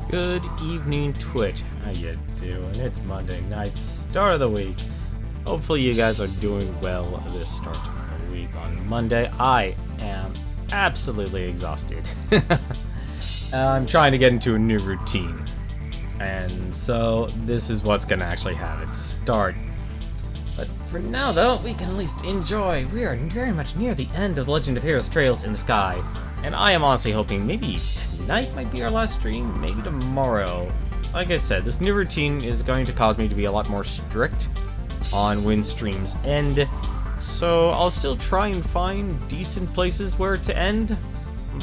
Good evening, Twitch. How you doing? It's Monday night, start of the week. Hopefully you guys are doing well this start of the week on Monday. I am absolutely exhausted. I'm trying to get into a new routine. And so this is what's gonna actually have it start. But for now though, we can at least enjoy. We are very much near the end of Legend of Heroes Trails in the Sky. And I am honestly hoping maybe tonight might be our last stream, maybe tomorrow. Like I said, this new routine is going to cause me to be a lot more strict on when streams end. So I'll still try and find decent places where to end,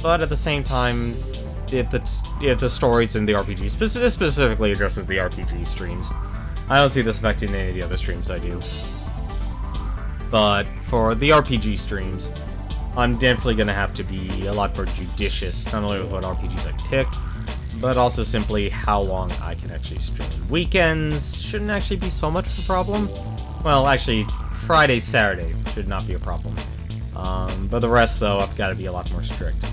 but at the same time, if the stories in the RPG specifically addresses the RPG streams, I don't see this affecting any of the other streams I do. But for the RPG streams, I'm definitely going to have to be a lot more judicious, not only with what RPGs I pick, but also simply how long I can actually stream. Weekends shouldn't actually be so much of a problem. Well, actually, Friday, Saturday should not be a problem. But the rest, though, I've got to be a lot more strict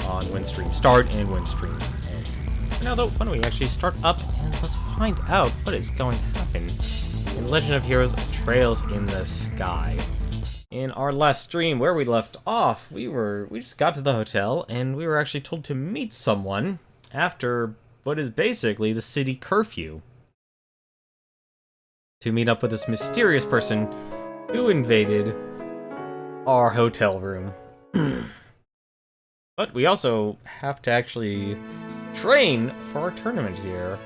on when streams start and when streams end. Now, though, why don't we actually start up and let's find out what is going to happen in Legend of Heroes Trails in the Sky. In our last stream, where we left off, we just got to the hotel, and we were actually told to meet someone after what is basically the city curfew. To meet up with this mysterious person who invaded our hotel room. But we also have to actually train for our tournament here.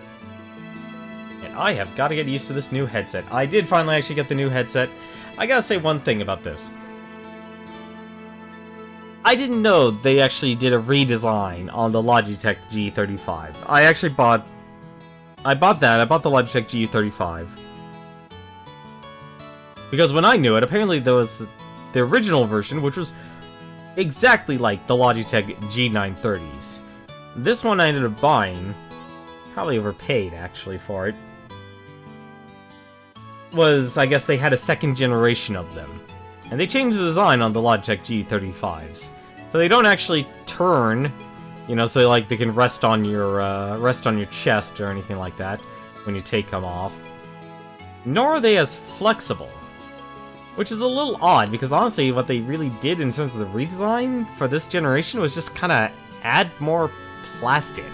And I have got to get used to this new headset. I did finally actually get the new headset. I gotta say one thing about this. I didn't know they actually did a redesign on the Logitech G35. I bought the Logitech G35. Because when I knew it, apparently there was the original version, which was exactly like the Logitech G930s. This one I ended up buying, probably overpaid actually for it, was, I guess they had a second generation of them. And they changed the design on the Logitech G35s. So they don't actually turn, you know, so like they can rest on your chest or anything like that when you take them off. Nor are they as flexible. Which is a little odd, because honestly what they really did in terms of the redesign for this generation was just kinda add more plastic.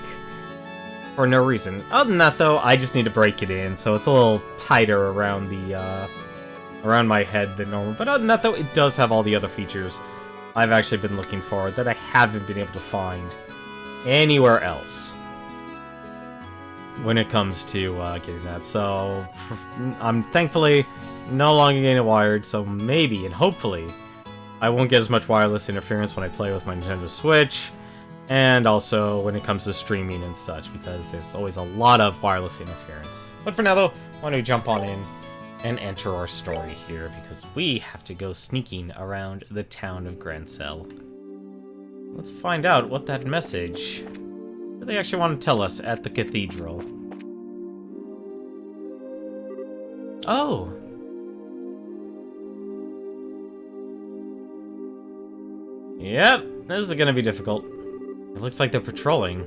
For no reason. Other than that, though, I just need to break it in, so it's a little tighter around the around my head than normal. But other than that, though, it does have all the other features I've actually been looking for that I haven't been able to find anywhere else when it comes to getting that. So I'm thankfully no longer getting it wired. So maybe and hopefully I won't get as much wireless interference when I play with my Nintendo Switch. And also when it comes to streaming and such, because there's always a lot of wireless interference. But for now, though, why don't we jump on in and enter our story here, because we have to go sneaking around the town of Grancel. Let's find out what that message that they actually want to tell us at the cathedral. Oh! Yep, this is gonna be difficult. It looks like they're patrolling.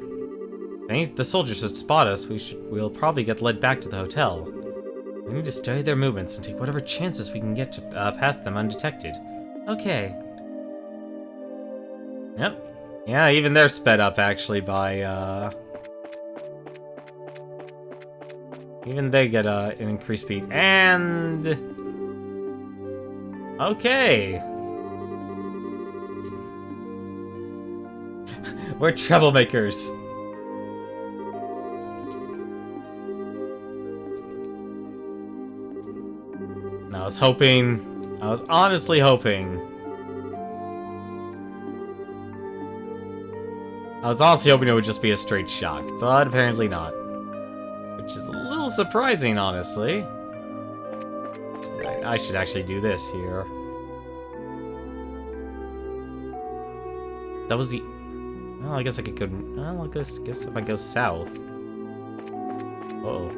If the soldiers should spot us, we'll probably get led back to the hotel. We need to study their movements and take whatever chances we can get to past them undetected. Okay. Yep. Yeah, even they're sped up actually by even they get an increased speed. And okay. We're troublemakers. I was honestly hoping. I was honestly hoping it would just be a straight shot, but apparently not. Which is a little surprising, honestly. I should actually do this here. That was the... Well, I guess I could go... Well, I guess if I go south... Uh-oh.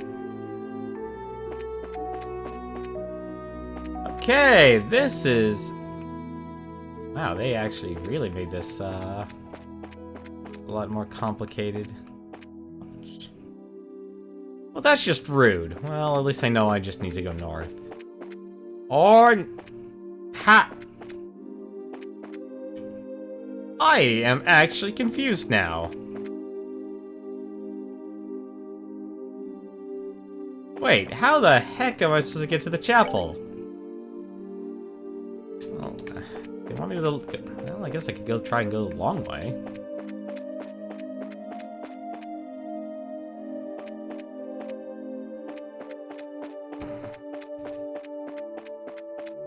Okay, this is... Wow, they actually really made this, a lot more complicated. Well, that's just rude. Well, at least I know I just need to go north. Or... Ha! I am actually confused now. Wait, how the heck am I supposed to get to the chapel? Well, they want me to... Well, I guess I could go try and go the long way.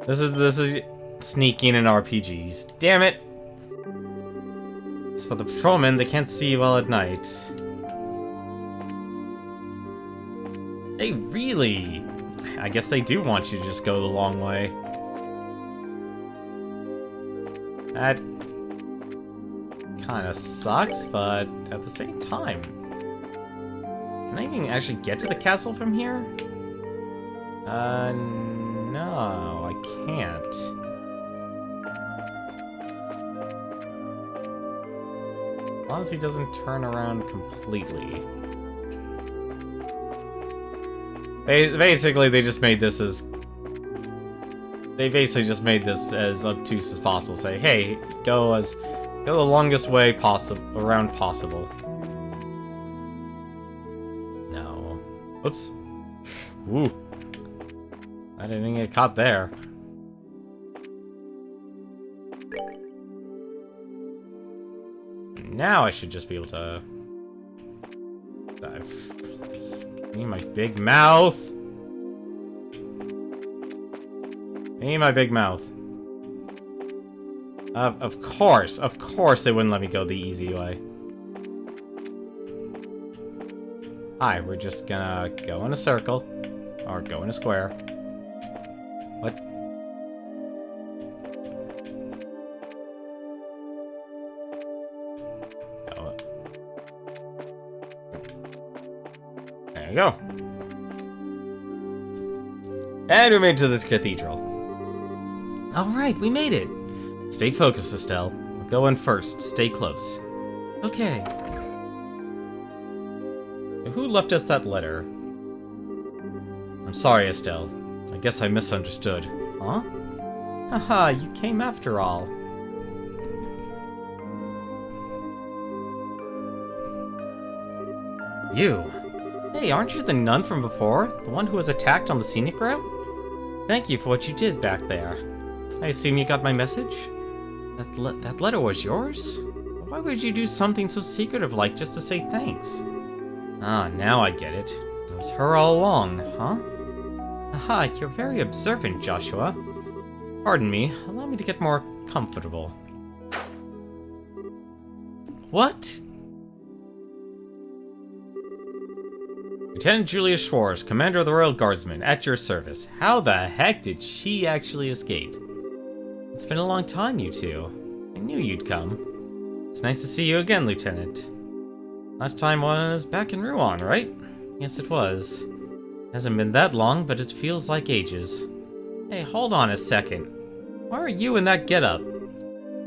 This is sneaking in RPGs. Damn it! It's for the patrolmen, they can't see well at night. They really... I guess they do want you to just go the long way. That kinda sucks, but at the same time... Can I even actually get to the castle from here? No, I can't. As long as he doesn't turn around completely. Basically, they just made this as... They basically just made this as obtuse as possible. Say, hey, go the longest way around possible. No. Oops. Ooh. I didn't even get caught there. Now I should just be able to... Me, my big mouth! Me, my big mouth. Of course they wouldn't let me go the easy way. Hi, we're just gonna go in a circle. Or go in a square. What? Oh. There you go. And we made it to this cathedral. Alright, we made it. Stay focused, Estelle. I'll go in first. Stay close. Okay. Who left us that letter? I'm sorry, Estelle. I guess I misunderstood. Huh? Haha, you came after all. You? Hey, aren't you the nun from before? The one who was attacked on the scenic route? Thank you for what you did back there. I assume you got my message? That letter was yours? Why would you do something so secretive like just to say thanks? Ah, now I get it. It was her all along, huh? Aha, you're very observant, Joshua. Pardon me, allow me to get more comfortable. What? Lieutenant Julia Schwartz, Commander of the Royal Guardsmen, at your service. How the heck did she actually escape? It's been a long time, you two. I knew you'd come. It's nice to see you again, Lieutenant. Last time was back in Rouen, right? Yes, it was. Hasn't been that long, but it feels like ages. Hey, hold on a second. Why are you in that getup?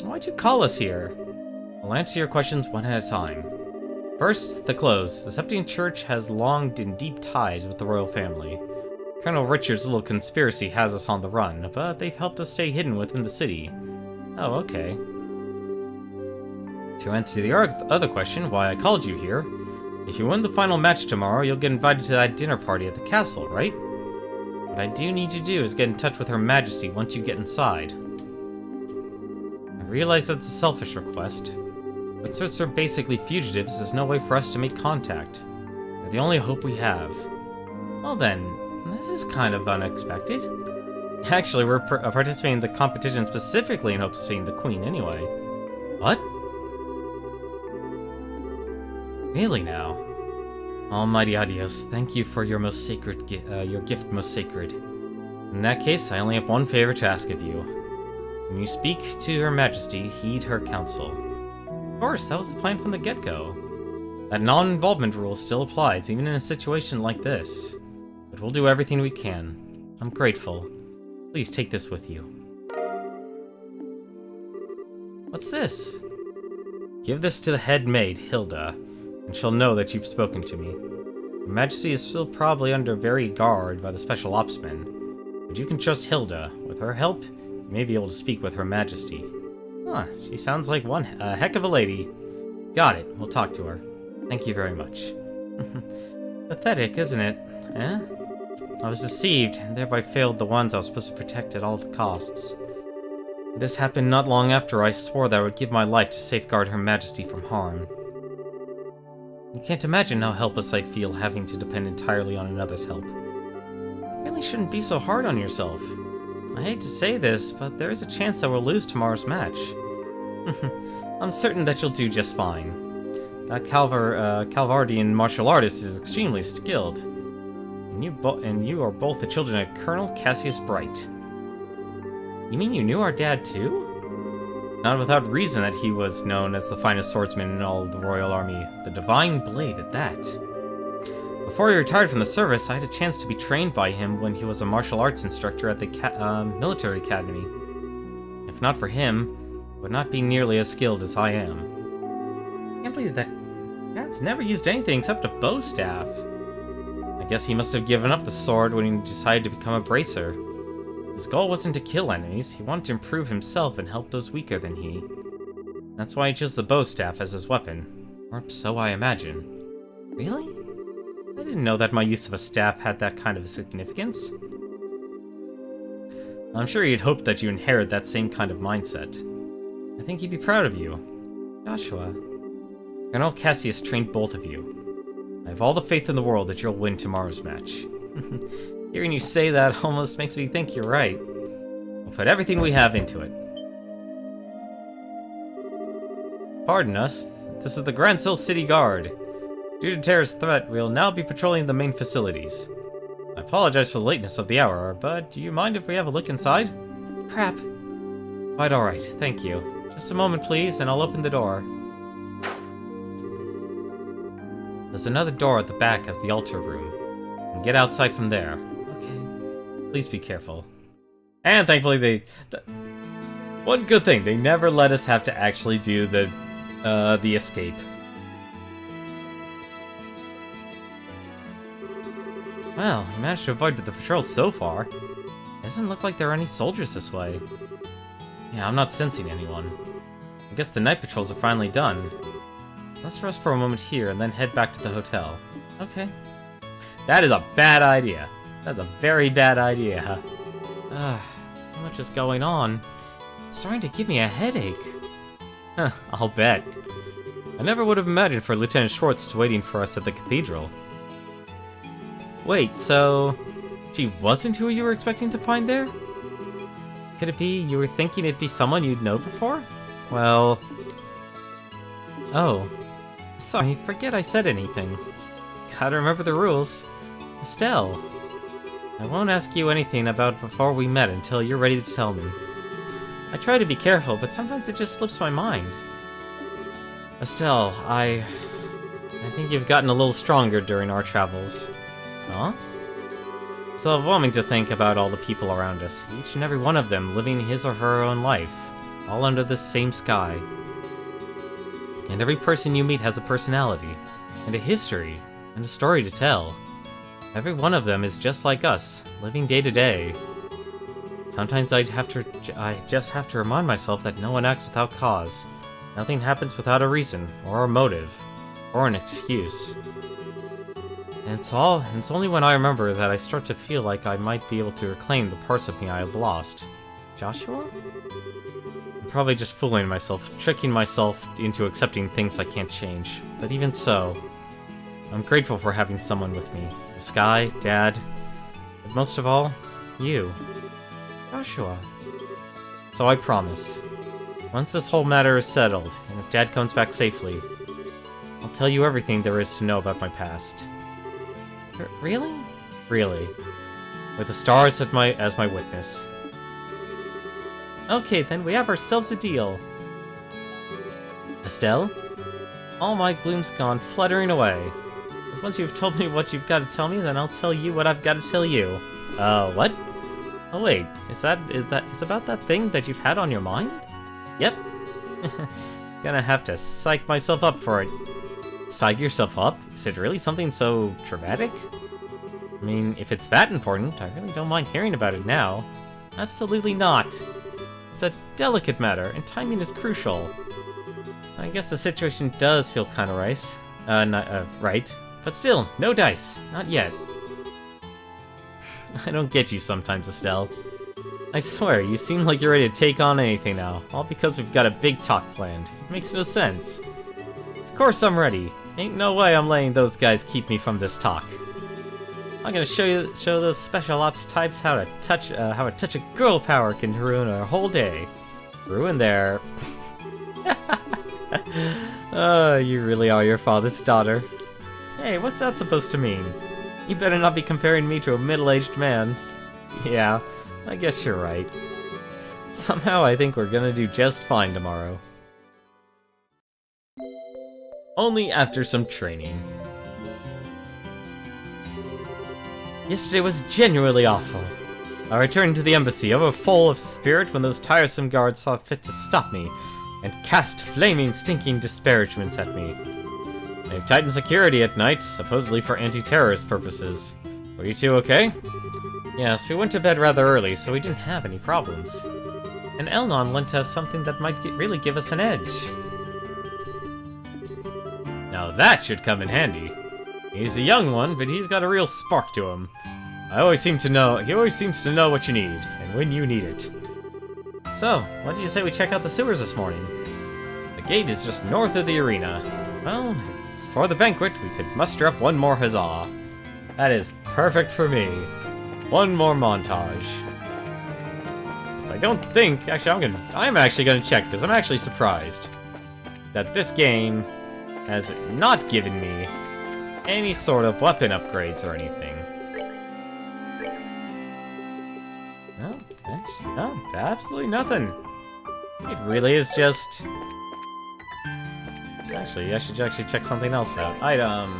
Why'd you call us here? I'll answer your questions one at a time. First, the clothes. The Septian Church has long and deep ties with the royal family. Colonel Richard's little conspiracy has us on the run, but they've helped us stay hidden within the city. Oh, okay. To answer the other question, why I called you here, if you win the final match tomorrow, you'll get invited to that dinner party at the castle, right? What I do need you to do is get in touch with Her Majesty once you get inside. I realize that's a selfish request, but since we're basically fugitives, there's no way for us to make contact. They're the only hope we have. Well then, this is kind of unexpected. Actually, we're participating in the competition specifically in hopes of seeing the Queen anyway. What? Really now? Almighty Adios, thank you for your most sacred your gift most sacred. In that case, I only have one favor to ask of you. When you speak to Her Majesty, heed her counsel. Of course, that was the plan from the get-go. That non-involvement rule still applies, even in a situation like this. But we'll do everything we can. I'm grateful. Please take this with you. What's this? Give this to the head maid, Hilda, and she'll know that you've spoken to me. Her Majesty is still probably under very guard by the Special Ops men, but you can trust Hilda. With her help, you may be able to speak with Her Majesty. Huh, she sounds like one heck of a lady. Got it, we'll talk to her. Thank you very much. Pathetic, isn't it? Eh? I was deceived, and thereby failed the ones I was supposed to protect at all costs. This happened not long after I swore that I would give my life to safeguard Her Majesty from harm. You can't imagine how helpless I feel having to depend entirely on another's help. You really shouldn't be so hard on yourself. I hate to say this, but there is a chance that we'll lose tomorrow's match. I'm certain that you'll do just fine. That Calvardian martial artist is extremely skilled. And you are both the children of Colonel Cassius Bright. You mean you knew our dad too? Not without reason that he was known as the finest swordsman in all of the Royal Army, the Divine Blade at that. Before he retired from the service, I had a chance to be trained by him when he was a martial arts instructor at the military academy. If not for him, I would not be nearly as skilled as I am. I can't believe that Dad's never used anything except a bow staff. I guess he must have given up the sword when he decided to become a bracer. His goal wasn't to kill enemies, he wanted to improve himself and help those weaker than he. That's why he chose the bow staff as his weapon. Or so I imagine. Really? I didn't know that my use of a staff had that kind of a significance. I'm sure he'd hoped that you inherit that same kind of mindset. I think he'd be proud of you. Joshua. Colonel Cassius trained both of you. I have all the faith in the world that you'll win tomorrow's match. Hearing you say that almost makes me think you're right. We'll put everything we have into it. Pardon us, this is the Gransil City Guard. Due to terrorist threat, we'll now be patrolling the main facilities. I apologize for the lateness of the hour, but do you mind if we have a look inside? Crap. Quite alright, thank you. Just a moment, please, and I'll open the door. There's another door at the back of the altar room. You can get outside from there. Okay. Please be careful. And thankfully one good thing, they never let us have to actually do the escape. Well, we managed to avoid the patrol so far. It doesn't look like there are any soldiers this way. Yeah, I'm not sensing anyone. I guess the night patrols are finally done. Let's rest for a moment here and then head back to the hotel. Okay. That is a bad idea. That's a very bad idea. So much is going on. It's starting to give me a headache. Huh, I'll bet. I never would have imagined for Lieutenant Schwartz waiting for us at the cathedral. Wait, so she wasn't who you were expecting to find there? Could it be you were thinking it'd be someone you'd know before? Well... Oh. Sorry, forget I said anything. Gotta remember the rules. Estelle. I won't ask you anything about before we met until you're ready to tell me. I try to be careful, but sometimes it just slips my mind. Estelle, I think you've gotten a little stronger during our travels. Huh? It's overwhelming to think about all the people around us, each and every one of them living his or her own life. all under the same sky. And every person you meet has a personality, and a history, and a story to tell. Every one of them is just like us, living day to day. Sometimes I just have to remind myself that no one acts without cause. Nothing happens without a reason, or a motive, or an excuse. And it's only when I remember that I start to feel like I might be able to reclaim the parts of me I have lost. Joshua? I'm probably just fooling myself, tricking myself into accepting things I can't change. But even so, I'm grateful for having someone with me. The sky, Dad, but most of all, you. Joshua. So I promise, once this whole matter is settled, and if Dad comes back safely, I'll tell you everything there is to know about my past. Really? Really. With the stars as my witness. Okay, then we have ourselves a deal. Estelle? All my gloom's gone fluttering away. Because once you've told me what you've got to tell me, then I'll tell you what I've got to tell you. What? Oh wait, is about that thing that you've had on your mind? Yep. Gonna have to psych myself up for it. Psych yourself up? Is it really something so dramatic? I mean, if it's that important, I really don't mind hearing about it now. Absolutely not. It's a delicate matter, and timing is crucial. I guess the situation does feel kinda right. But still, no dice. Not yet. I don't get you sometimes, Estelle. I swear, you seem like you're ready to take on anything now, all because we've got a big talk planned. It makes no sense. Of course I'm ready. Ain't no way I'm letting those guys keep me from this talk. I'm gonna show those special ops types how a touch of girl power can ruin a whole day. Ruin their... you really are your father's daughter. Hey, what's that supposed to mean? You better not be comparing me to a middle-aged man. Yeah, I guess you're right. Somehow I think we're gonna do just fine tomorrow. Only after some training. Yesterday was genuinely awful. I returned to the embassy over full of spirit when those tiresome guards saw fit to stop me and cast flaming, stinking disparagements at me. They've tightened security at night, supposedly for anti-terrorist purposes. Were you two okay? Yes, we went to bed rather early, so we didn't have any problems. And Elnon lent us something that might really give us an edge. Now that should come in handy. He's a young one, but he's got a real spark to him. He always seems to know what you need, and when you need it. So, what do you say we check out the sewers this morning? The gate is just north of the arena. Well, for the banquet, we could muster up one more huzzah. That is perfect for me. One more montage. So I don't think... Actually, I'm actually gonna check, because I'm actually surprised that this game has not given me any sort of weapon upgrades or anything. No, actually, no, absolutely nothing. It really is just... Actually, I should actually check something else out. Items...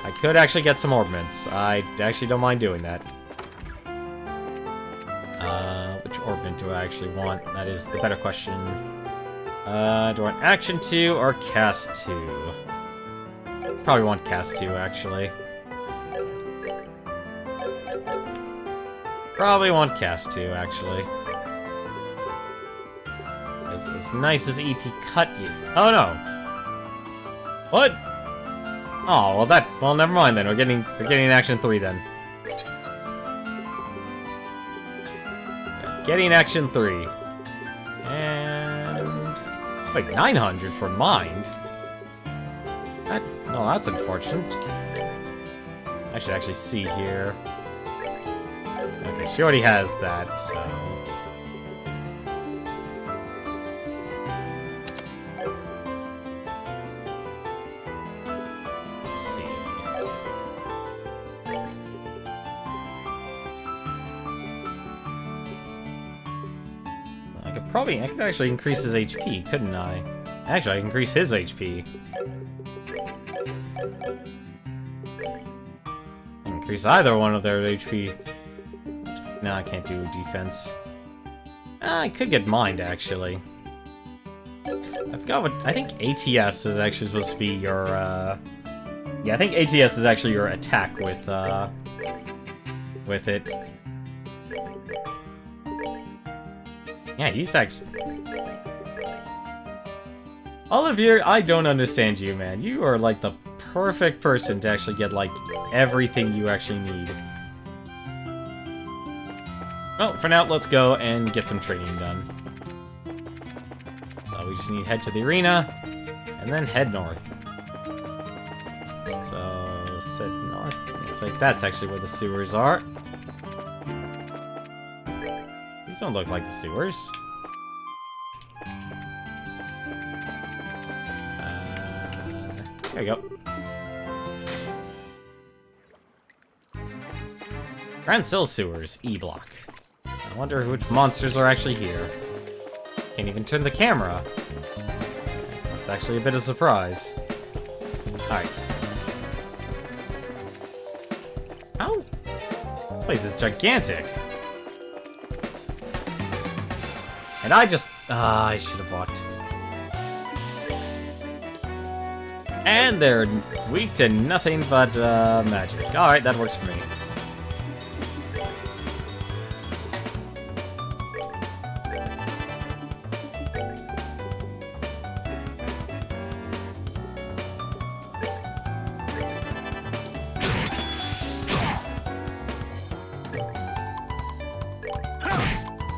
I could actually get some orbments. I actually don't mind doing that. Which orbment do I actually want? That is the better question. Do I want Action 2 or Cast 2? Probably want Cast 2, actually. Probably want Cast 2, actually. As nice as EP Cut you. Oh no! What? Oh, well never mind then. We're getting Action 3 then. Yeah, getting Action 3. And... Wait, 900 for Mind? No, that's unfortunate. I should actually see here. Okay, she already has that, so... Let's see. I could actually increase his HP, couldn't I? Actually, I can increase his HP. Increase either one of their HP. No, I can't do defense. I could get mined, actually. I forgot what... I think ATS is actually supposed to be your, Yeah, I think ATS is actually your attack with it. Yeah, he's actually... Olivier, I don't understand you, man. You are, like, the perfect person to actually get, like, everything you actually need. Well, for now, let's go and get some training done. We just need to head to the arena, and then head north. So, sit north. Looks like that's actually where the sewers are. These don't look like the sewers. There we go. Grand Sill Sewers, E-Block. I wonder which monsters are actually here. Can't even turn the camera. That's actually a bit of a surprise. Alright. How? This place is gigantic. And I just... I should have walked. And they're weak to nothing but magic. Alright, that works for me.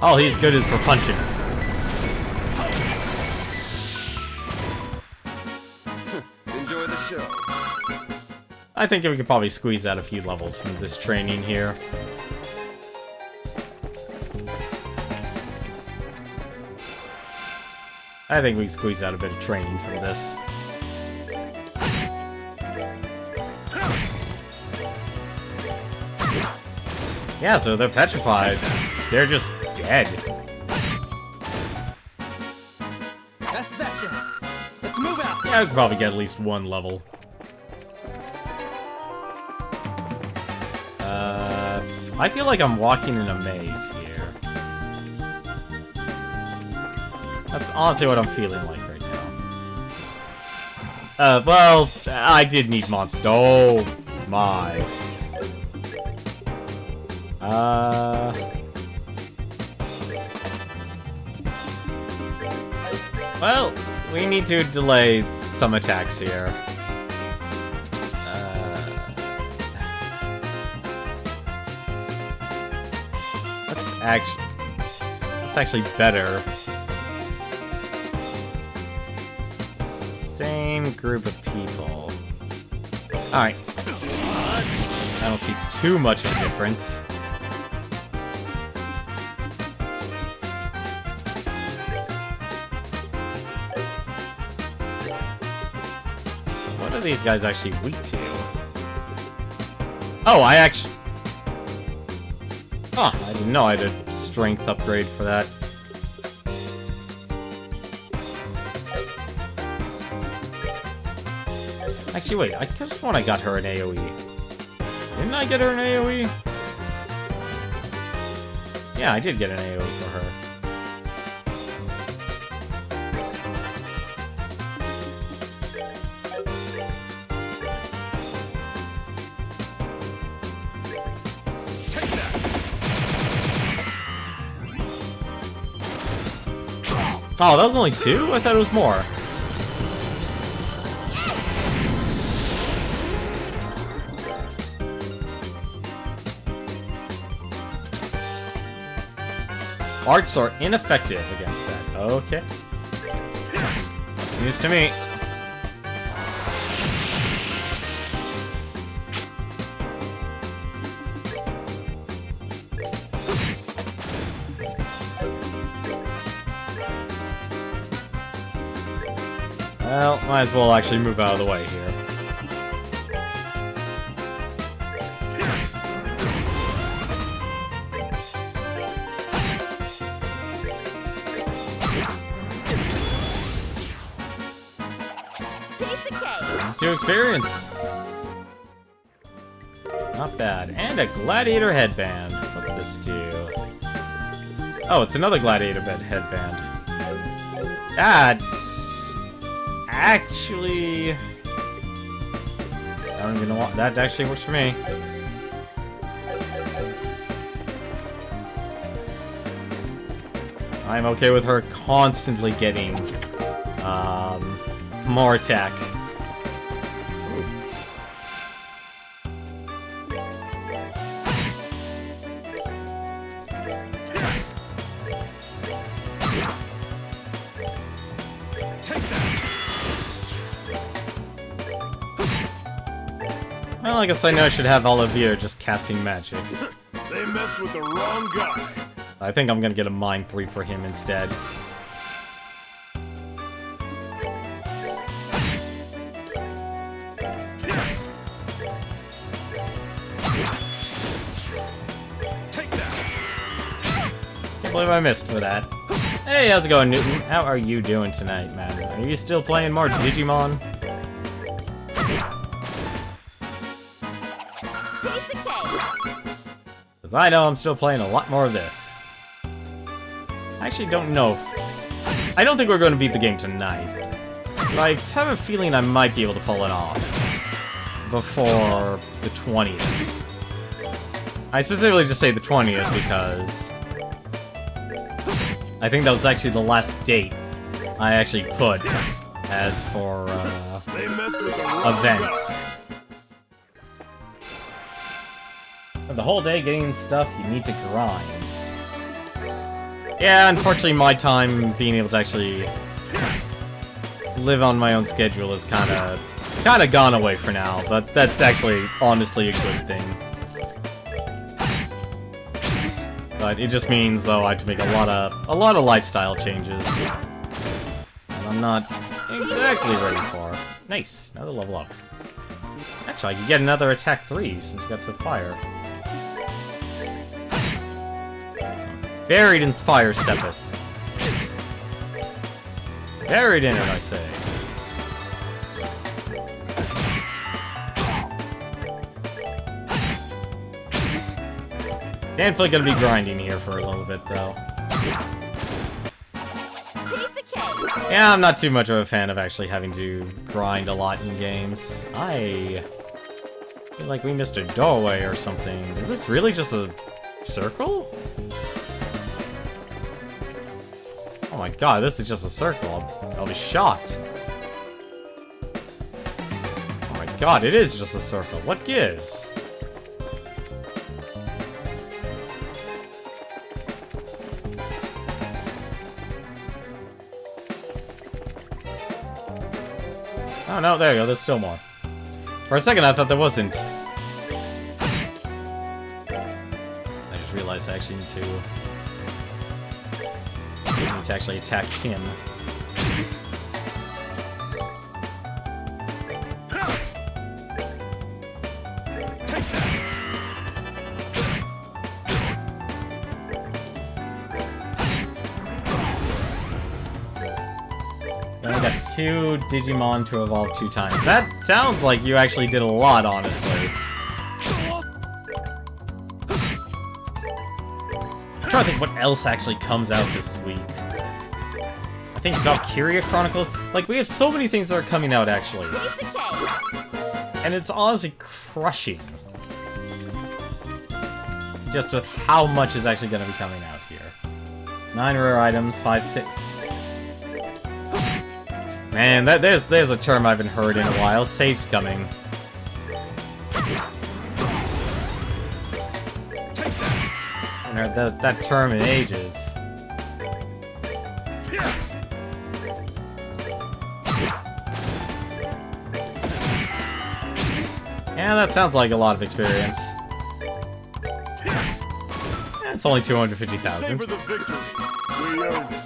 All he's good is for punching. Enjoy the show. I think we could probably squeeze out a few levels from this training here. I think we can squeeze out a bit of training from this. Yeah, so they're petrified. They're just dead. That's that guy. Let's move out. Yeah, I could probably get at least one level. I feel like I'm walking in a maze here. That's honestly what I'm feeling like right now. Well, I did need monsters. Oh my. Well, we need to delay some attacks here. That's actually better. Same group of people. Alright. I don't see too much of a difference. What are these guys actually weak to? Oh, I actually... Oh, I didn't know I had a strength upgrade for that. Actually, wait, I could have sworn I got her an AoE. Didn't I get her an AoE? Yeah, I did get an AoE for her. Oh, that was only 2? I thought it was more. Arts are ineffective against that. Okay. That's news to me. Well, might as well actually move out of the way here. Easy to experience. Not bad. And a gladiator headband. What's this do? Oh, it's another gladiator bed headband. That's actually... I don't even know what... That actually works for me. I'm okay with her constantly getting more attack. Well, I guess I know I should have Olivia just casting magic. They messed with the wrong guy. I think I'm gonna get a Mind 3 for him instead. Can't believe I missed for that. Hey, how's it going, Newton? How are you doing tonight, man? Are you still playing more Digimon? Because I know I'm still playing a lot more of this. I actually don't know. I don't think we're going to beat the game tonight. But I have a feeling I might be able to pull it off before the 20th. I specifically just say the 20th because I think that was actually the last date I actually put as for events. The whole day getting stuff you need to grind. Yeah, unfortunately my time being able to actually live on my own schedule is kinda gone away for now, but that's actually honestly a good thing. But it just means though I have to make a lot of lifestyle changes. And I'm not exactly ready for. Nice, another level up. Actually I could get another attack 3 since you got some fire. Buried in Fire Sepith. Buried in it, I say. Definitely gonna be grinding here for a little bit, though. Yeah, I'm not too much of a fan of actually having to grind a lot in games. I feel like we missed a doorway or something. Is this really just a circle? Oh my god, this is just a circle. I'll be shocked. Oh my god, it is just a circle. What gives? Oh no, there you go, there's still more. For a second I thought there wasn't. I just realized I actually need to actually attack him. I got 2 Digimon to evolve 2 times. That sounds like you actually did a lot, honestly. I'm trying to think what else actually comes out this week. I think Valkyria Chronicle. Like, we have so many things that are coming out, actually. And it's honestly crushing. Just with how much is actually going to be coming out here. 9 rare items, 5, 6. Man, there's a term I haven't heard in a while. Safe's coming. I haven't heard that term in ages. Yeah, that sounds like a lot of experience. Yeah, it's only 250,000. Savor the victory. We earned it.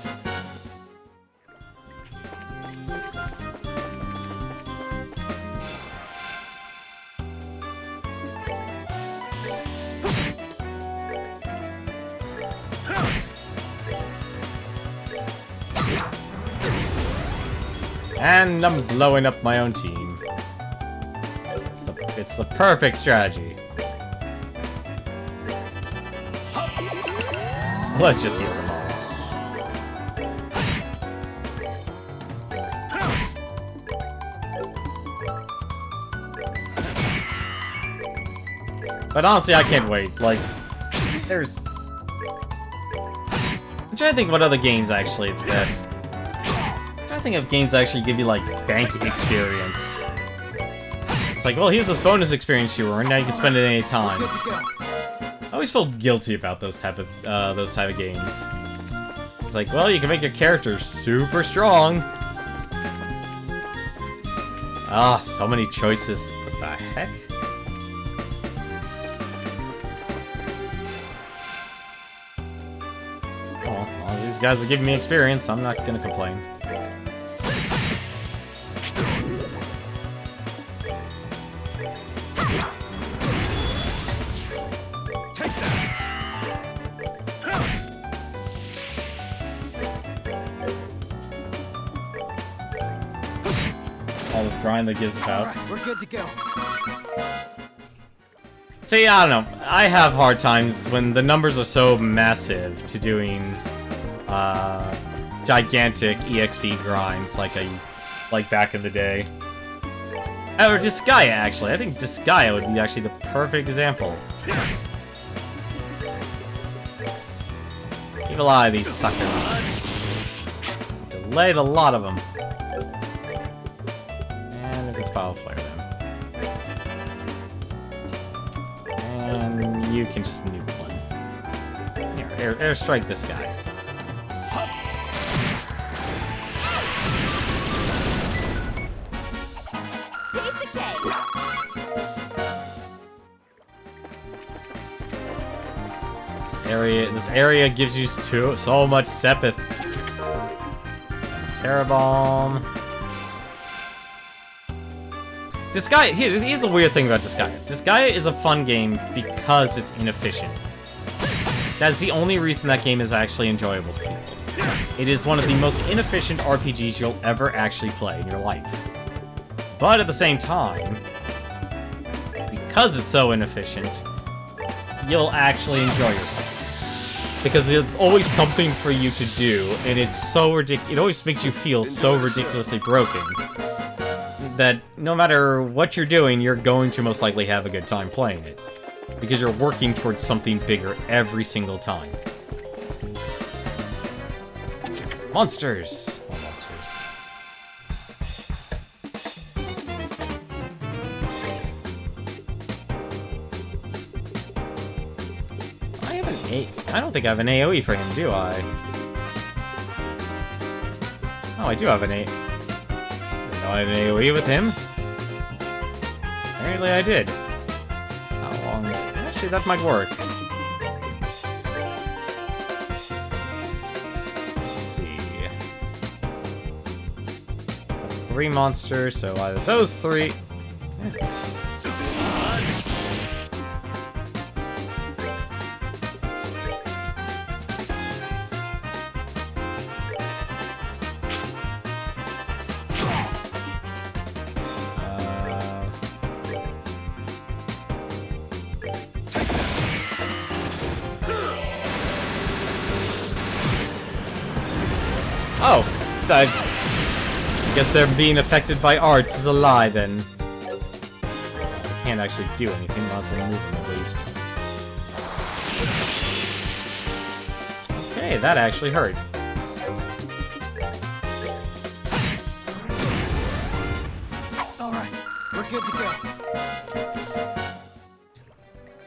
And I'm blowing up my own team. It's the perfect strategy. Let's just heal them all. But honestly, I can't wait. Like, there's... I'm trying to think what other games actually that... I'm trying to think of games that actually give you, like, bank experience. It's like, well, here's this bonus experience you earned, now you can spend it any time. I always feel guilty about those type of games. It's like, well, you can make your character super strong. Ah, so many choices. What the heck? Well, as long as these guys are giving me experience, I'm not gonna complain. All this grind that gives about. Alright, we're good to go. See, I don't know. I have hard times when the numbers are so massive to doing gigantic EXP grinds like back in the day. Or Disgaea, actually. I think Disgaea would be actually the perfect example. Evil Eye, these suckers. Delayed a lot of them. And if it's Power Flare them. And you can just nuke one. Here, airstrike this guy. This area gives you so much Sepith. Terra Bomb. Disgaea, here's the weird thing about Disgaea. Disgaea is a fun game because it's inefficient. That's the only reason that game is actually enjoyable to people. It is one of the most inefficient RPGs you'll ever actually play in your life. But at the same time, because it's so inefficient, you'll actually enjoy yourself. Because it's always something for you to do, and it's so ridiculous. It always makes you feel so ridiculously broken that no matter what you're doing, you're going to most likely have a good time playing it. Because you're working towards something bigger every single time. Monsters! More monsters. I don't think I have an AoE for him, do I? Oh, I do have an AoE. Didn't know I had an AoE with him. Apparently I did. How long? Actually, that might work. Let's see. That's 3 monsters, so either those 3... Oh, I guess they're being affected by arts is a lie, then. I can't actually do anything, might as well move them at least. Okay, that actually hurt. Alright, we're good to go.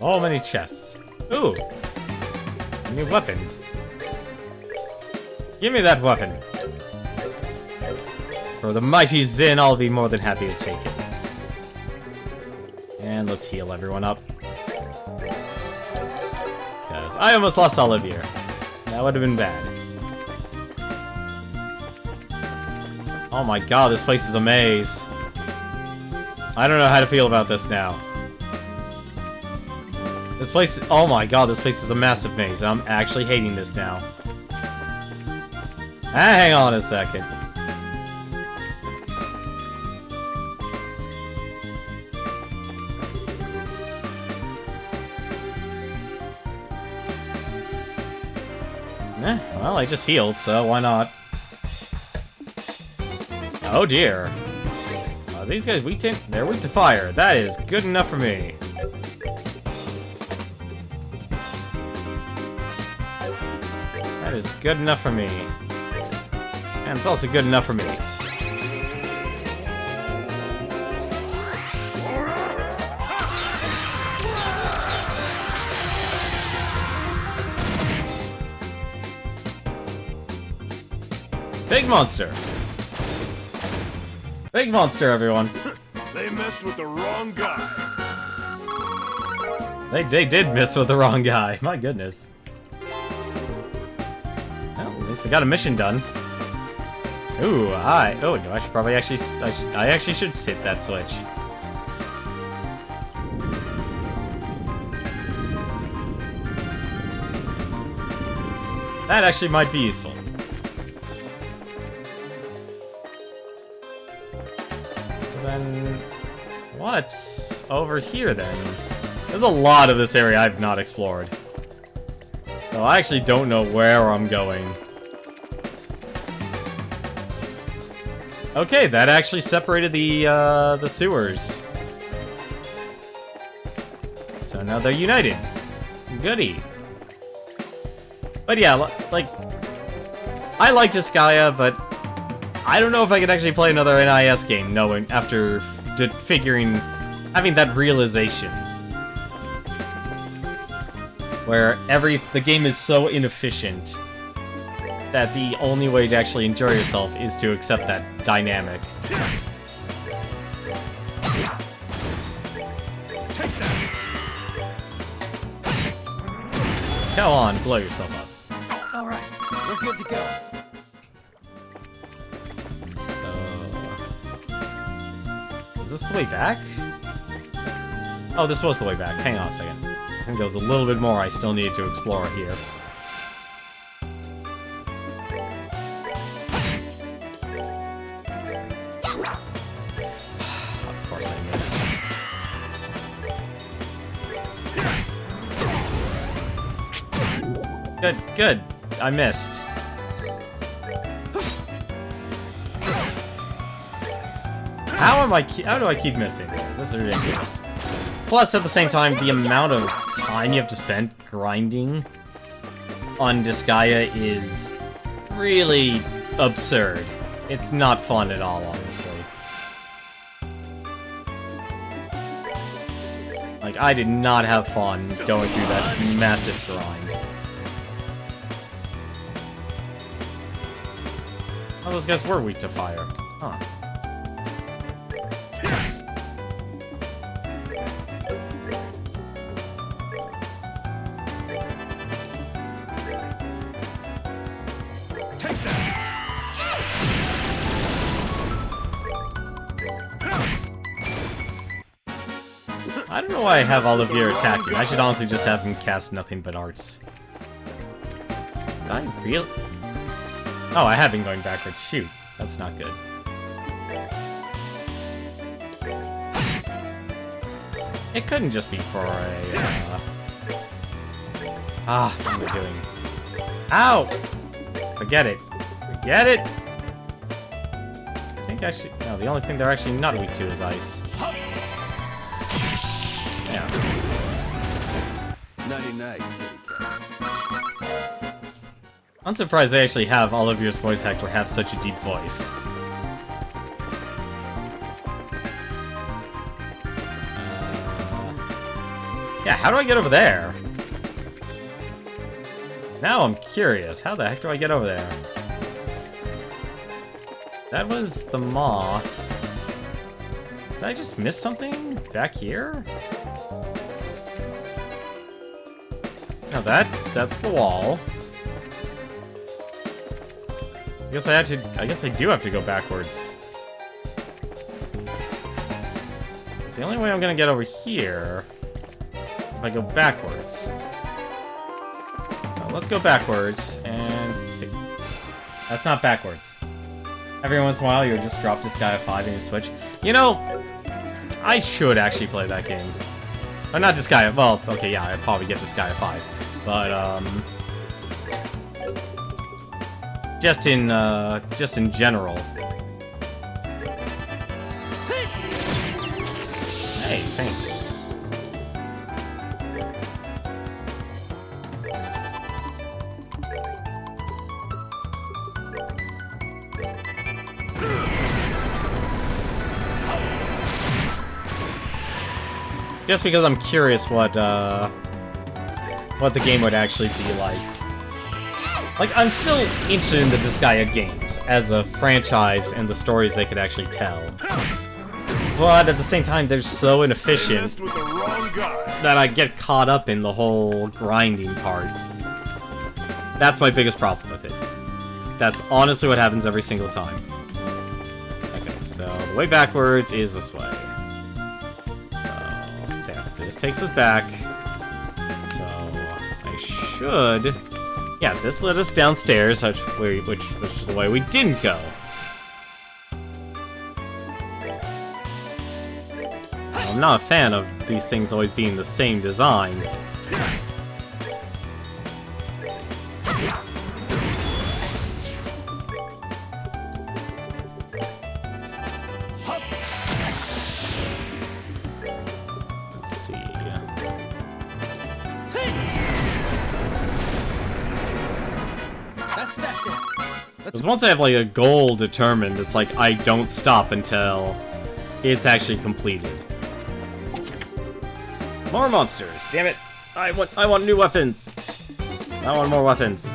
Oh, many chests. Ooh! A new weapon. Give me that weapon. For the mighty Zin, I'll be more than happy to take it. And let's heal everyone up. Because I almost lost Olivia. That would have been bad. Oh my god, this place is a maze. I don't know how to feel about this now. This place, oh my god, this place is a massive maze. I'm actually hating this now. Hang on a second. Well, I just healed, so why not? Oh dear. These guys weak to... They're weak to fire. That is good enough for me. is good enough for me. And it's also good enough for me. Big monster! Big monster, everyone! They messed with the wrong guy. They did miss with the wrong guy. My goodness. Well, at least we got a mission done. Ooh, oh, no, I should probably actually... I actually should hit that switch. That actually might be useful. Then... what's over here, then? There's a lot of this area I've not explored. So I actually don't know where I'm going. Okay, that actually separated the sewers. So now they're united. Goody. But yeah, like, I like Disgaea, but I don't know if I could actually play another NIS game knowing after having that realization. Where the game is so inefficient that the only way to actually enjoy yourself is to accept that dynamic. Come on, blow yourself up. Alright, we're good to go. So... is this the way back? Oh, this was the way back. Hang on a second. I think there was a little bit more I still need to explore here. Of course I miss. Good. I missed. How do I keep missing? This is ridiculous. Plus, at the same time, the amount of time you have to spend grinding on Disgaea is really absurd. It's not fun at all, honestly. Like, I did not have fun going through that massive grind. Oh, those guys were weak to fire. Huh. I don't know why I have Olivier attacking. I should honestly just have him cast nothing but arts. Did I really? Oh, I have been going backwards. Shoot. That's not good. It couldn't just be for a... what am I doing? Ow! Forget it. Forget it! I think I should... no, the only thing they're actually not weak to is ice. Nighty-night, kitty cats. I'm surprised they actually have Olivier's voice actor have such a deep voice. Yeah, how do I get over there? Now I'm curious. How the heck do I get over there? That was the maw. Did I just miss something back here? No, that's the wall. I guess I do have to go backwards. It's the only way I'm gonna get over here if I go backwards. Now, let's go backwards, and... that's not backwards. Every once in a while, you'll just drop this guy at 5 and you switch. You know, I should actually play that game. Or not this guy, well, okay, yeah, I'd probably get this guy at 5. But, just in general. Hey, thanks. Just because I'm curious what the game would actually be like. Like, I'm still interested in the Disgaea games as a franchise and the stories they could actually tell. But at the same time, they're so inefficient With the wrong guy. that I get caught up in the whole grinding part. That's my biggest problem with it. That's honestly what happens every single time. Okay, so the way backwards is this way. There, this takes us back. So I should... Yeah, this led us downstairs, which is the way we didn't go. I'm not a fan of these things always being the same design. Let's see. That's that then. Because once I have like a goal determined, it's like I don't stop until it's actually completed. More monsters! Damn it! I want new weapons! I want more weapons.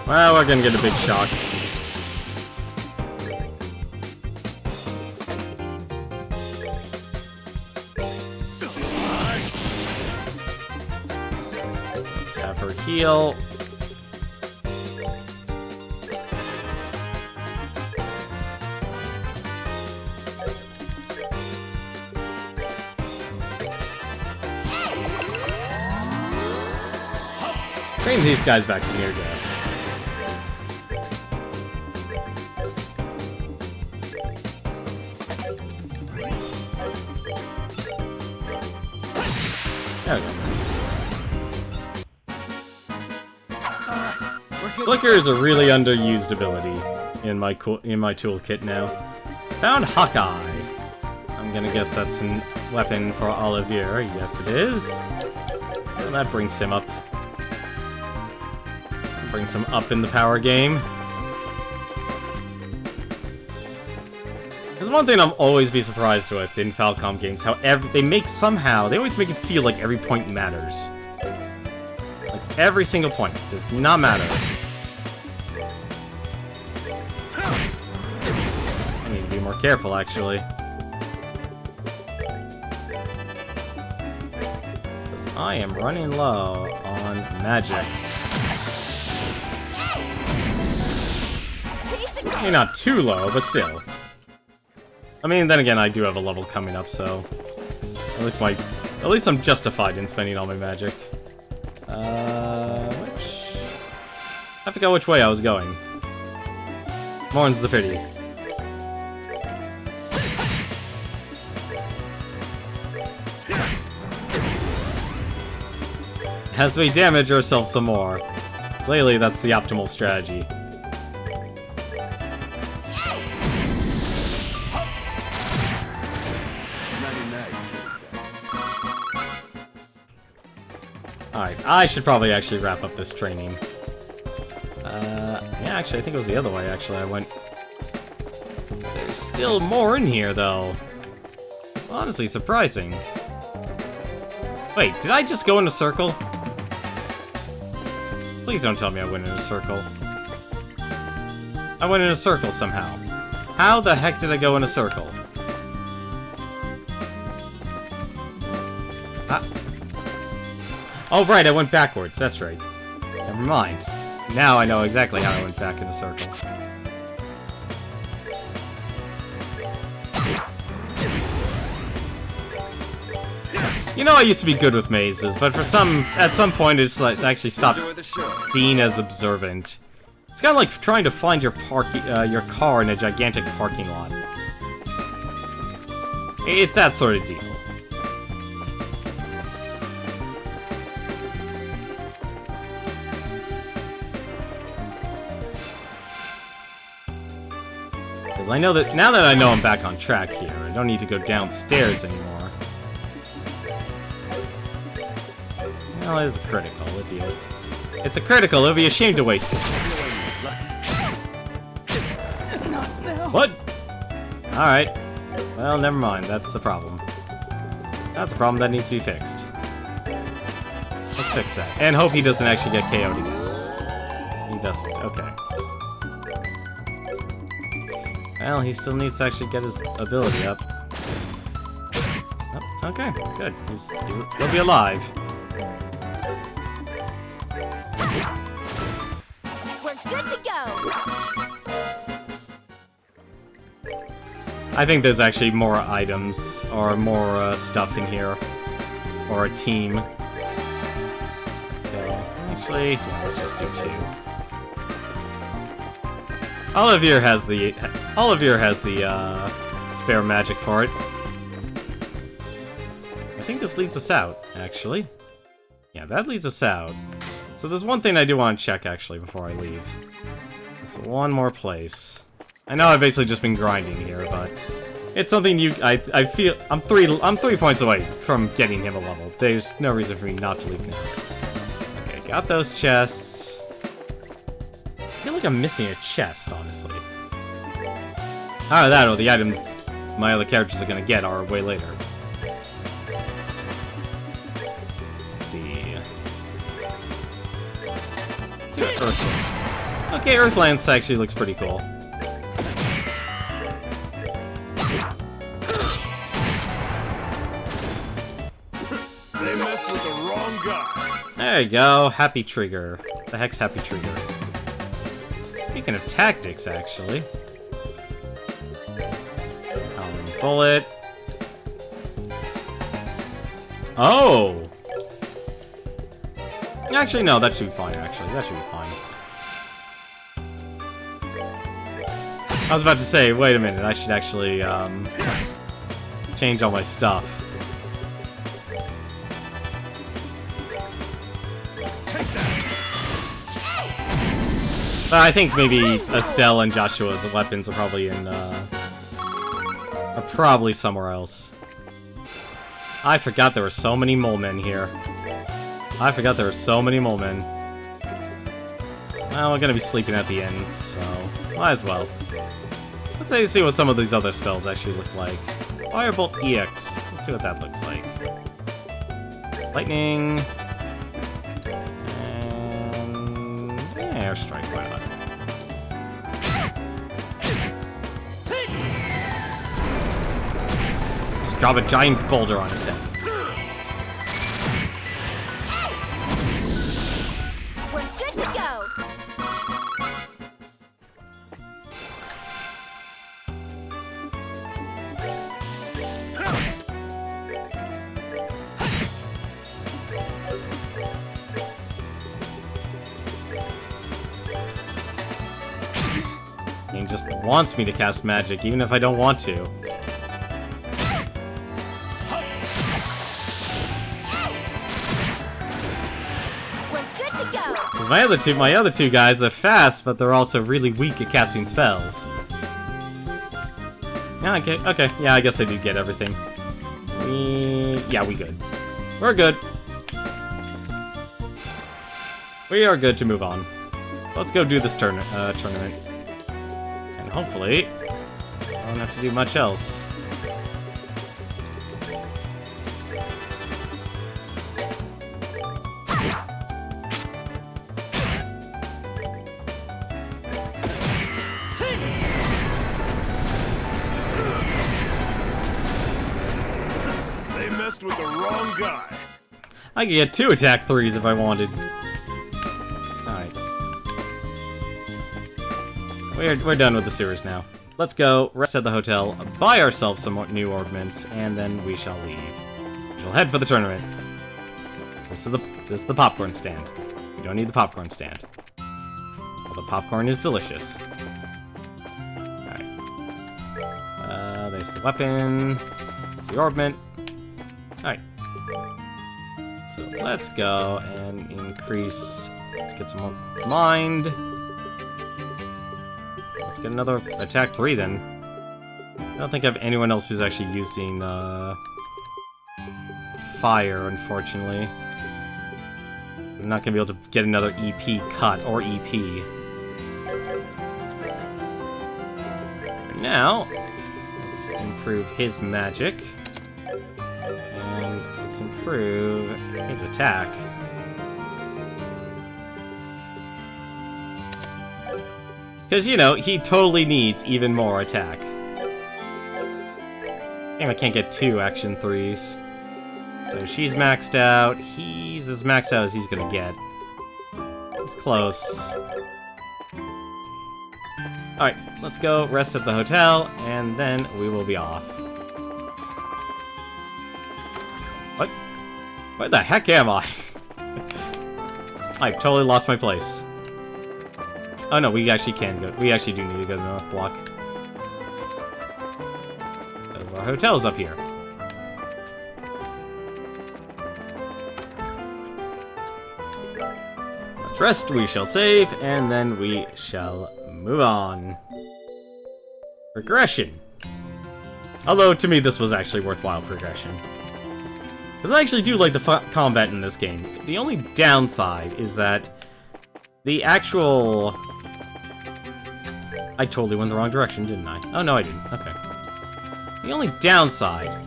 Well, we're gonna get a big shock. Let's have her heal. Bring these guys back to near death. There we go. Flicker is a really underused ability in my toolkit now. Found Hawkeye. I'm gonna guess that's a weapon for Olivier. Yes, it is. And that brings him up. Brings him up in the power game. There's one thing I'm always be surprised with in Falcom games, how they always make it feel like every point matters. Like, every single point does not matter. I need to be more careful, actually. Because I am running low on magic. Maybe not too low, but still. I mean, then again, I do have a level coming up, so at least I'm justified in spending all my magic. I forgot which way I was going. More's the pity. As we damage ourselves some more. Clearly, that's the optimal strategy. Alright, I should probably actually wrap up this training. Yeah, actually, I think it was the other way, actually. I went... There's still more in here, though. It's honestly surprising. Wait, did I just go in a circle? Please don't tell me I went in a circle. I went in a circle somehow. How the heck did I go in a circle? Oh, right, I went backwards. That's right. Never mind. Now I know exactly how I went back in a circle. You know, I used to be good with mazes, but at some point, it's actually stopped Enjoy the show. being as observant. It's kind of like trying to find your car in a gigantic parking lot. It's that sort of deal. Because I know that now that I know I'm back on track here, I don't need to go downstairs anymore. Well, it is critical. It's a critical. It'd be a shame to waste it. What? Alright. Well, never mind. That's the problem. That's a problem that needs to be fixed. Let's fix that. And hope he doesn't actually get KO'd again. He doesn't. Okay. Well, he still needs to actually get his ability up. Oh, okay, good. He'll be alive. We're good to go. I think there's actually more items or more stuff in here, or a team. Okay, actually, yeah, let's just do 2. Olivier has the spare magic for it. I think this leads us out, actually. Yeah, that leads us out. So there's one thing I do want to check, actually, before I leave. There's one more place. I know I've basically just been grinding here, but it's something I feel I'm 3 points away from getting him a level. There's no reason for me not to leave now. Okay, got those chests. I feel like I'm missing a chest, honestly. Either that or the items my other characters are gonna get are way later. Let's see. Let's see what Earthland. Okay, Earthlands actually looks pretty cool. They messed with the wrong guy. There you go, Happy Trigger. The heck's Happy Trigger? Speaking of tactics, actually. Bullet. Oh! Actually, no, that should be fine, actually. That should be fine. I was about to say, wait a minute, I should actually, change all my stuff. But I think maybe Estelle and Joshua's weapons are probably in, are probably somewhere else. I forgot there were so many mole men here. I forgot there were so many mole men. Well, we're gonna be sleeping at the end, so might as well. Let's see what some of these other spells actually look like. Firebolt EX. Let's see what that looks like. Lightning. And airstrike, why not? Just drop a giant boulder on his head. We're good to go. He just wants me to cast magic, even if I don't want to. We're good to go. 'Cause my other two guys are fast, but they're also really weak at casting spells. Yeah, okay, yeah, I guess I did get everything. Yeah, we good. We're good. We are good to move on. Let's go do this tournament. And hopefully, I don't have to do much else. They messed with the wrong guy. I could get 2 attack 3s if I wanted. Alright. We're done with the sewers now. Let's go, rest at the hotel, buy ourselves some more new ornaments, and then we shall leave. We'll head for the tournament. This is the popcorn stand. We don't need the popcorn stand. Well, the popcorn is delicious. Alright. There's the weapon. There's the orbment. Alright. So let's go and increase. Let's get some more mind. Let's get another attack 3 then. I don't think I have anyone else who's actually using fire, unfortunately. I'm not gonna be able to get another EP cut or EP. For now, let's improve his magic. And let's improve his attack. Because, you know, he totally needs even more attack. Damn, I can't get 2 action 3s. So she's maxed out. He's as maxed out as he's gonna get. He's close. Alright, let's go rest at the hotel, and then we will be off. What? Where the heck am I? I totally lost my place. Oh no, we actually can go. We actually do need to go to the North Block. Because our hotel's up here. Let's rest, we shall save, and then we shall move on. Progression. Although, to me, this was actually worthwhile progression. Because I actually do like the combat in this game. The only downside is that the actual... I totally went the wrong direction, didn't I? Oh, no, I didn't. Okay. The only downside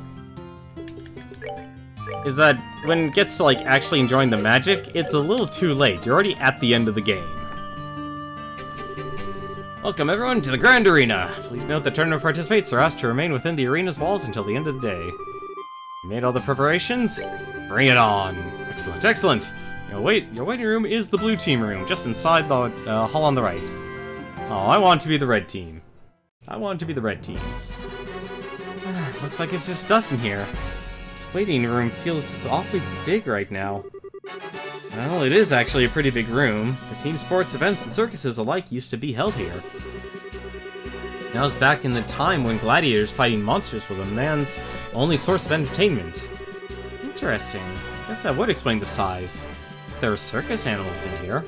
is that when it gets to, like, actually enjoying the magic, it's a little too late. You're already at the end of the game. Welcome, everyone, to the Grand Arena. Please note that tournament participants are asked to remain within the arena's walls until the end of the day. You made all the preparations? Bring it on. Excellent, excellent. Your waiting room is the blue team room, just inside the hall on the right. Oh, I want to be the red team. I want to be the red team. Looks like it's just us in here. This waiting room feels awfully big right now. Well, it is actually a pretty big room. The team sports, events, and circuses alike used to be held here. Now it's back in the time when gladiators fighting monsters was a man's only source of entertainment. Interesting. Guess that would explain the size. If there were circus animals in here.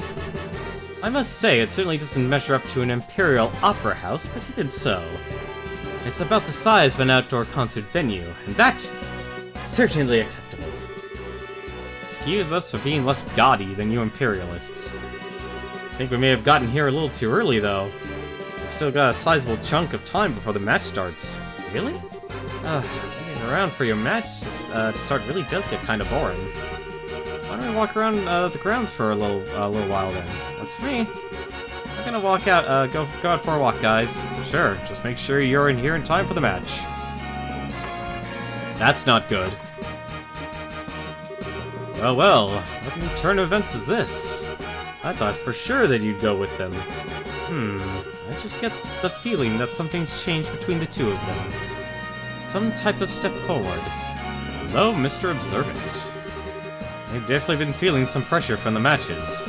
I must say, it certainly doesn't measure up to an imperial opera house, but even so. It's about the size of an outdoor concert venue, and that is certainly acceptable. Excuse us for being less gaudy than you imperialists. I think we may have gotten here a little too early, though. We've still got a sizable chunk of time before the match starts. Really? Waiting around for your match to start really does get kind of boring. Why don't we walk around the grounds for a little while then? Works for me. I'm gonna walk out, go out for a walk, guys. Sure, just make sure you're in here in time for the match. That's not good. Well, what new turn of events is this? I thought for sure that you'd go with them. I just get the feeling that something's changed between the two of them. Some type of step forward. Hello, Mr. Observant. They've definitely been feeling some pressure from the matches.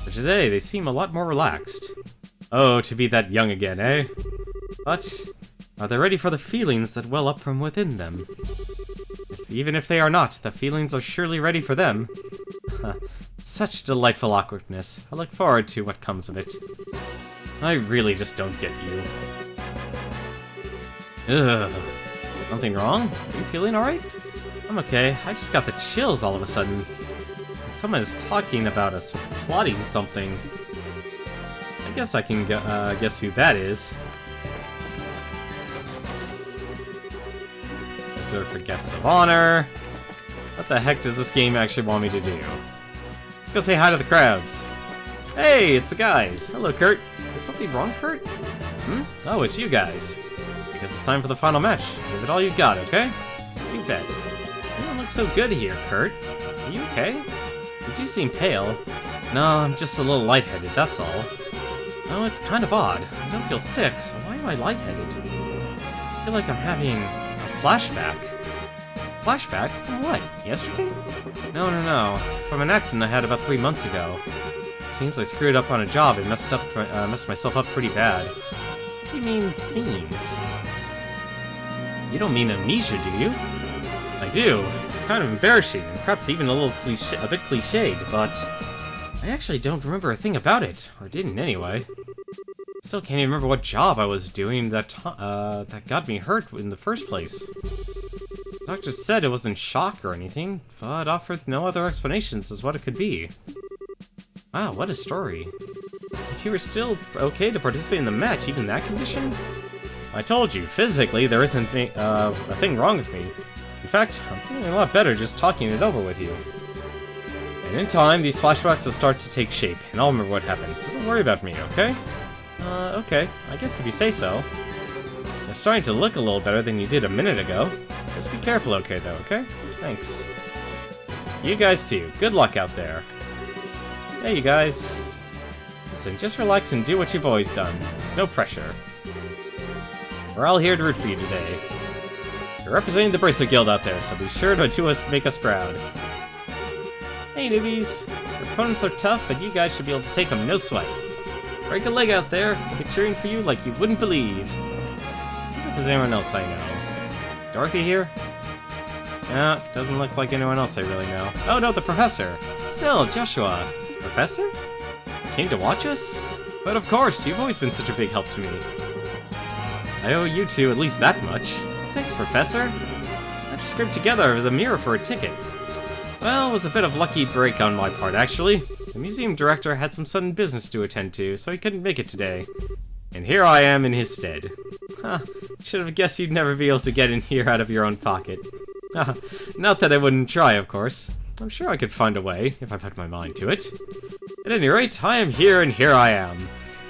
But today, they seem a lot more relaxed. Oh, to be that young again, eh? But, are they ready for the feelings that well up from within them? Even if they are not, the feelings are surely ready for them. Such delightful awkwardness. I look forward to what comes of it. I really just don't get you. Ugh. Something wrong? Are you feeling alright? I'm okay. I just got the chills all of a sudden. Someone is talking about us, plotting something. I guess I can guess who that is. Reserved for guests of honor. What the heck does this game actually want me to do? Let's go say hi to the crowds. Hey, it's the guys. Hello, Kurt. Is something wrong, Kurt? Oh, it's you guys. I guess it's time for the final match. Give it all you've got, okay? You bet. You don't look so good here, Kurt. Are you okay? You do seem pale. No, I'm just a little lightheaded, that's all. Oh, it's kind of odd. I don't feel sick, so why am I lightheaded? I feel like I'm having a flashback. Flashback? From what? Yesterday? No. From an accident I had about 3 months ago. It seems I screwed up on a job and messed myself up pretty bad. What do you mean, seems? You don't mean amnesia, do you? I do. It's kind of embarrassing, and perhaps even a bit cliched, but I actually don't remember a thing about it, or didn't anyway. Still can't even remember what job I was doing that got me hurt in the first place. The doctor said it wasn't shock or anything, but offered no other explanations as what it could be. Wow, what a story. But you were still okay to participate in the match, even in that condition? I told you, physically, there isn't a thing wrong with me. In fact, I'm feeling a lot better just talking it over with you. And in time, these flashbacks will start to take shape, and I'll remember what happened, so don't worry about me, okay? Okay. I guess if you say so. It's starting to look a little better than you did a minute ago. Just be careful, okay, though, okay? Thanks. You guys, too. Good luck out there. Hey, you guys. Listen, just relax and do what you've always done. There's no pressure. We're all here to root for you today. You're representing the Bracer Guild out there, so be sure to make us proud. Hey, newbies. Your opponents are tough, but you guys should be able to take them, no sweat. Break a leg out there. I'll be cheering for you like you wouldn't believe. If there's anyone else I know. Is Dorothy here? No, doesn't look like anyone else I really know. Oh no, the professor. Still, Joshua. Professor? Came to watch us? But of course, you've always been such a big help to me. I owe you two at least that much. Thanks, Professor. I just scraped together the mirror for a ticket. Well, it was a bit of lucky break on my part, actually. The museum director had some sudden business to attend to, so he couldn't make it today. And here I am in his stead. Huh, should have guessed you'd never be able to get in here out of your own pocket. Not that I wouldn't try, of course. I'm sure I could find a way, if I put my mind to it. At any rate, I am here and here I am.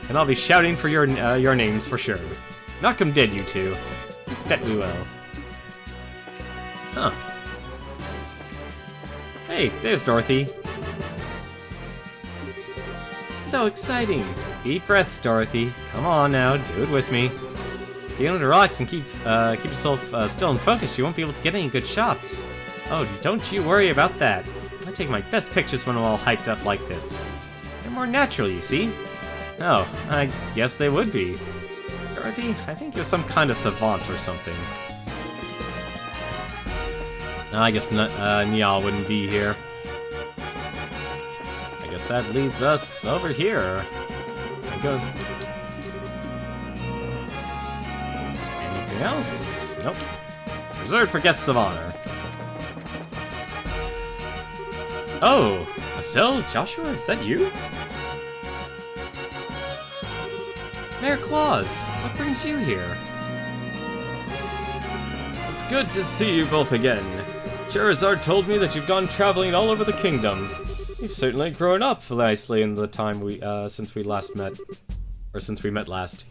And I'll be shouting for your names for sure. Knock 'em dead, you two. Bet we will. Huh. Hey, there's Dorothy. So exciting! Deep breaths, Dorothy. Come on now, do it with me. If you don't relax and keep yourself still and focused, you won't be able to get any good shots. Oh, don't you worry about that. I take my best pictures when I'm all hyped up like this. They're more natural, you see. Oh, I guess they would be. Dorothy, I think you're some kind of savant or something. No, I guess Niall wouldn't be here. I guess that leads us over here. Go. Anything else? Nope. Reserved for guests of honor. Oh, Estelle, Joshua, is that you? Mayor Claus, what brings you here? It's good to see you both again. Charizard told me that you've gone traveling all over the kingdom. You've certainly grown up nicely in the time since we met last.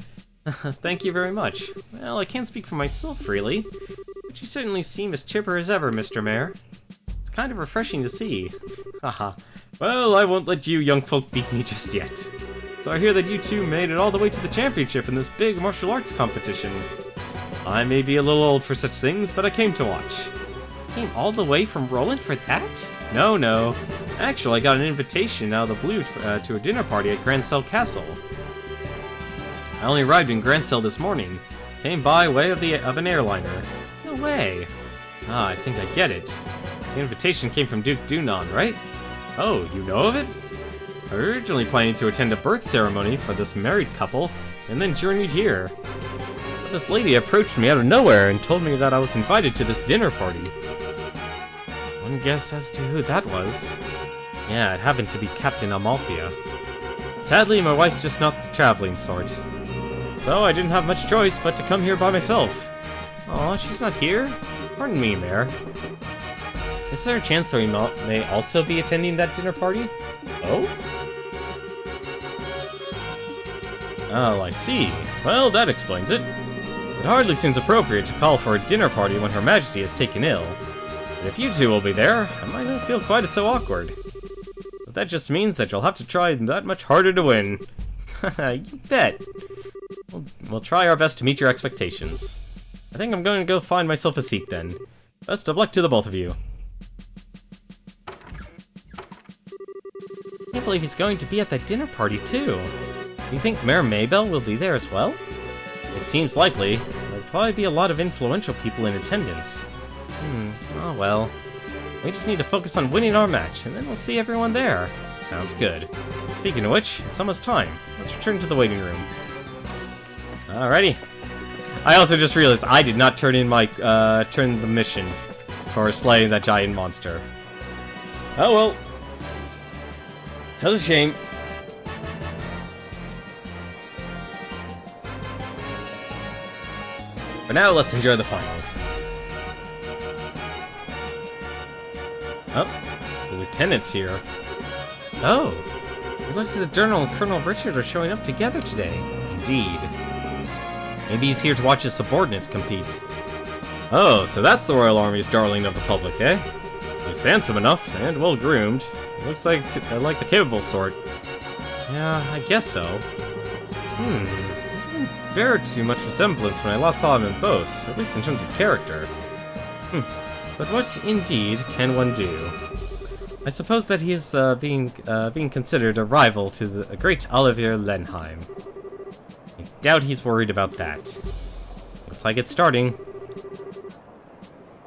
Thank you very much. Well, I can't speak for myself, really, but you certainly seem as chipper as ever, Mr. Mayor. It's kind of refreshing to see. Haha. Well, I won't let you young folk beat me just yet. So I hear that you two made it all the way to the championship in this big martial arts competition. I may be a little old for such things, but I came to watch. Came all the way from Roland for that? No. Actually, I got an invitation out of the blue to a dinner party at Grancel Castle. I only arrived in Grancel this morning. Came by way of an airliner. No way. Ah, I think I get it. The invitation came from Duke Dunon, right? Oh, you know of it? I was originally planning to attend a birth ceremony for this married couple, and then journeyed here. But this lady approached me out of nowhere and told me that I was invited to this dinner party. One guess as to who that was. Yeah, it happened to be Captain Amalthea. Sadly, my wife's just not the traveling sort. So I didn't have much choice but to come here by myself. Aw, she's not here? Pardon me, Mayor. Is there a chance that we may also be attending that dinner party? Oh? Oh, I see. Well, that explains it. It hardly seems appropriate to call for a dinner party when Her Majesty is taken ill. But if you two will be there, I might not feel quite so awkward. But that just means that you'll have to try that much harder to win. You bet. We'll try our best to meet your expectations. I think I'm going to go find myself a seat then. Best of luck to the both of you. Can't believe he's going to be at that dinner party, too. Do you think Mayor Maybell will be there as well? It seems likely. There'll probably be a lot of influential people in attendance. Oh well. We just need to focus on winning our match, and then we'll see everyone there. Sounds good. Speaking of which, it's almost time. Let's return to the waiting room. Alrighty. I also just realized I did not turn in my, turn the mission for slaying that giant monster. Oh well. Such a shame. For now, let's enjoy the finals. Oh, the lieutenant's here. Oh, it looks like the General and Colonel Richard are showing up together today. Indeed. Maybe he's here to watch his subordinates compete. Oh, so that's the Royal Army's darling of the public, eh? He's handsome enough and well-groomed. Looks like the capable sort. Yeah, I guess so. He doesn't bear too much resemblance when I last saw him in Bose, at least in terms of character. But what indeed can one do? I suppose that he is being considered a rival to the great Olivier Lenheim. I doubt he's worried about that. Looks like it's starting.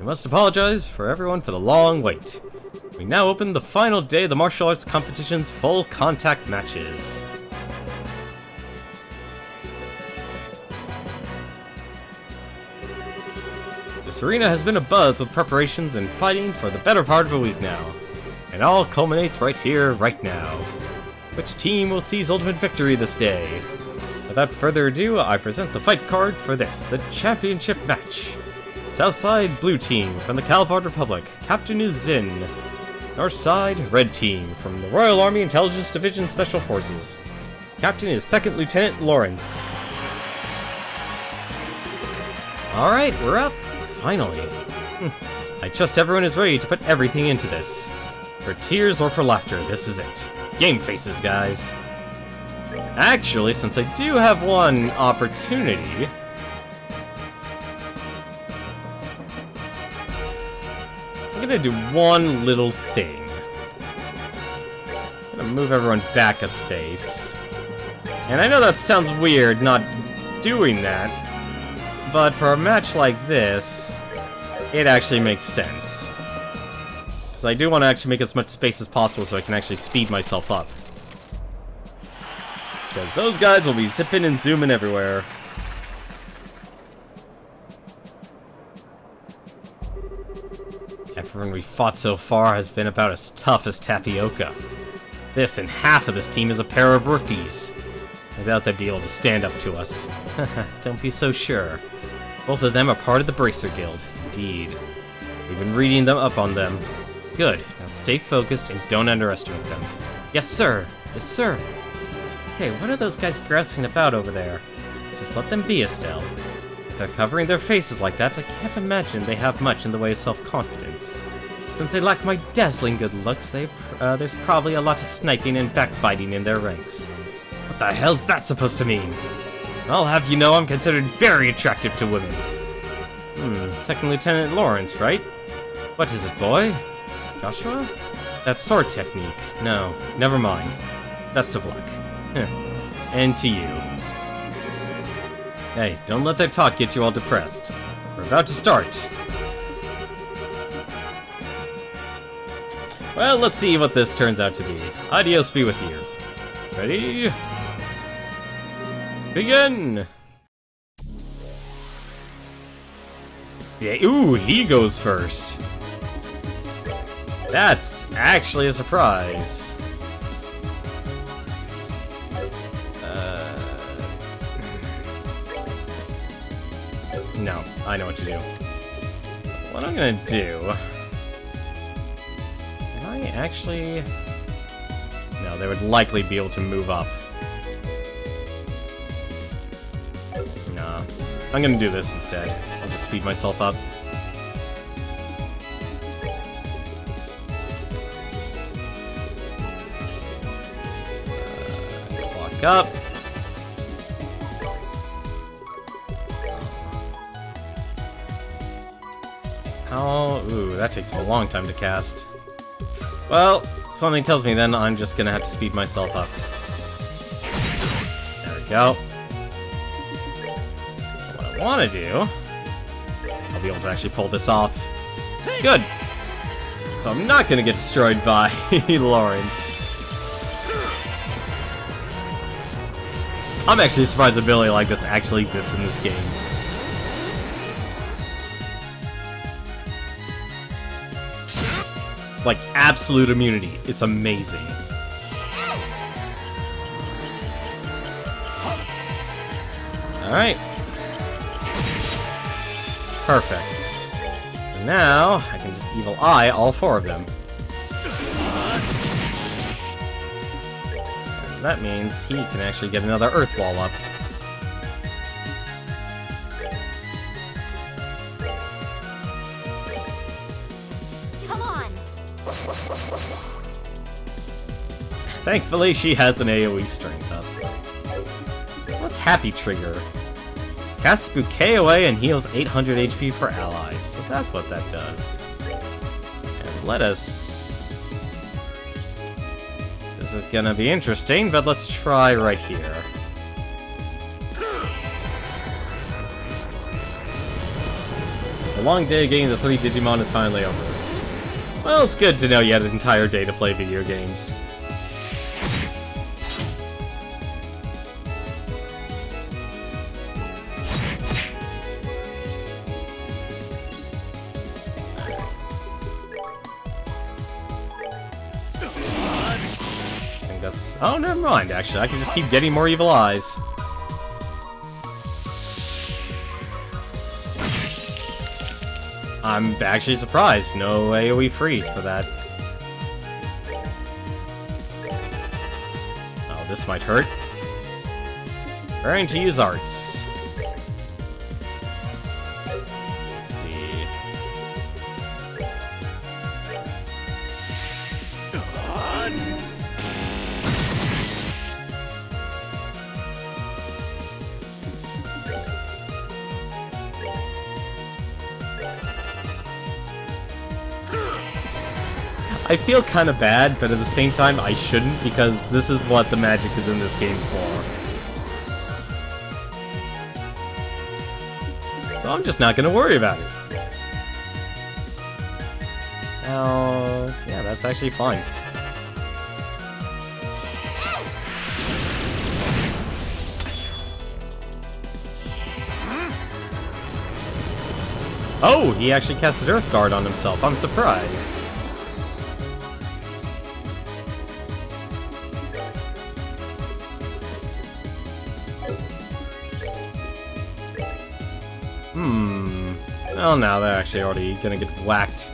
We must apologize for everyone for the long wait. We now open the final day of the martial arts competition's full contact matches. This arena has been abuzz with preparations and fighting for the better part of a week now. And all culminates right here, right now. Which team will seize ultimate victory this day? Without further ado, I present the fight card for this, the championship match. Southside, blue team from the Calvard Republic. Captain is Zin. Northside, red team from the Royal Army Intelligence Division Special Forces. Captain is 2nd Lieutenant Lawrence. Alright, we're up. Finally. I trust everyone is ready to put everything into this. For tears or for laughter, this is it. Game faces, guys. Actually, since I do have one opportunity... I'm gonna do one little thing. I'm gonna move everyone back a space. And I know that sounds weird, not doing that. But for a match like this, it actually makes sense. Because I do want to actually make as much space as possible so I can actually speed myself up. Because those guys will be zipping and zooming everywhere. Everyone we fought so far has been about as tough as tapioca. This and half of this team is a pair of rookies. I doubt they'd be able to stand up to us. Don't be so sure. Both of them are part of the Bracer Guild. Indeed. We've been reading them up on them. Good. Now stay focused and don't underestimate them. Yes, sir. Yes, sir. Okay, what are those guys grousing about over there? Just let them be, Estelle. If they're covering their faces like that, I can't imagine they have much in the way of self-confidence. Since they lack my dazzling good looks, there's probably a lot of sniping and backbiting in their ranks. What the hell's that supposed to mean? I'll have you know I'm considered very attractive to women. 2nd Lieutenant Lawrence, right? What is it, boy? Joshua? That's sword technique. No, never mind. Best of luck. And to you. Hey, don't let their talk get you all depressed. We're about to start. Well, let's see what this turns out to be. Adios be with you. Ready? Begin! Yeah, ooh, he goes first. That's actually a surprise. No, I know what to do. So what I'm gonna do... Can I actually... No, they would likely be able to move up. Nah. I'm gonna do this instead. I'll just speed myself up. Walk up. Oh, ooh, that takes a long time to cast. Well, something tells me then I'm just gonna have to speed myself up. There we go. So what I want to do, I'll be able to actually pull this off. Good! So I'm not gonna get destroyed by Lawrence. I'm actually surprised a ability like this actually exists in this game. Like, absolute immunity. It's amazing. Alright. Perfect. And now, I can just Evil Eye all four of them. And that means he can actually get another Earth Wall up. Thankfully, she has an AoE strength up. What's Happy Trigger? Casts Bouquet away and heals 800 HP for allies. So that's what that does. And let us... This is gonna be interesting, but let's try right here. The long day of getting the 3 Digimon is finally over. Well, it's good to know you had an entire day to play video games. Oh, never mind, actually. I can just keep getting more Evil Eyes. I'm actually surprised. No AoE freeze for that. Oh, this might hurt. Preparing to use arts. Let's see. I feel kind of bad, but at the same time, I shouldn't, because this is what the magic is in this game for. So I'm just not going to worry about it. Oh, yeah, that's actually fine. Oh, he actually casted Earth Guard on himself. I'm surprised. Well, now they're actually already gonna get whacked.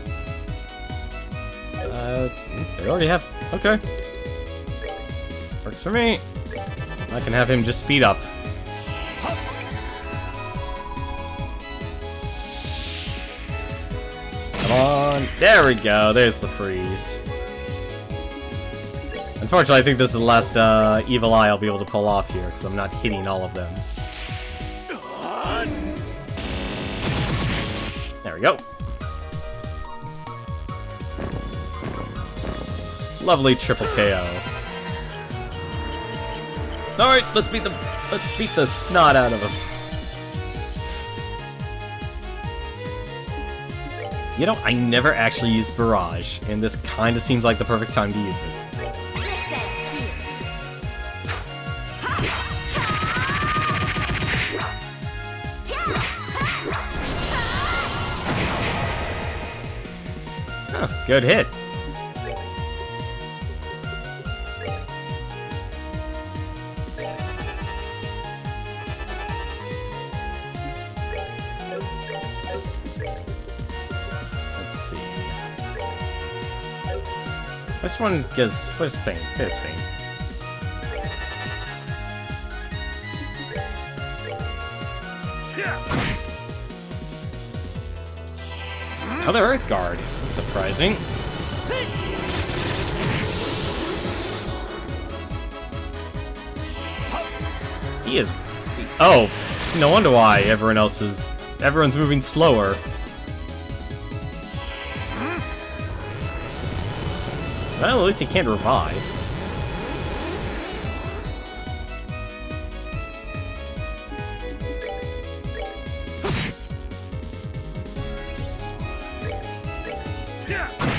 They already have... Okay. Works for me. I can have him just speed up. Come on. There we go. There's the freeze. Unfortunately, I think this is the last Evil Eye I'll be able to pull off here, because I'm not hitting all of them. There we go. Lovely triple KO. Alright, let's beat the snot out of him. You know, I never actually used Barrage, and this kinda seems like the perfect time to use it. Oh, good hit. Which one gives... Where's Fane? There's Fane. Another Earth Guard. That's surprising. He is... Oh, no wonder why everyone's moving slower. Well, at least he can't revive.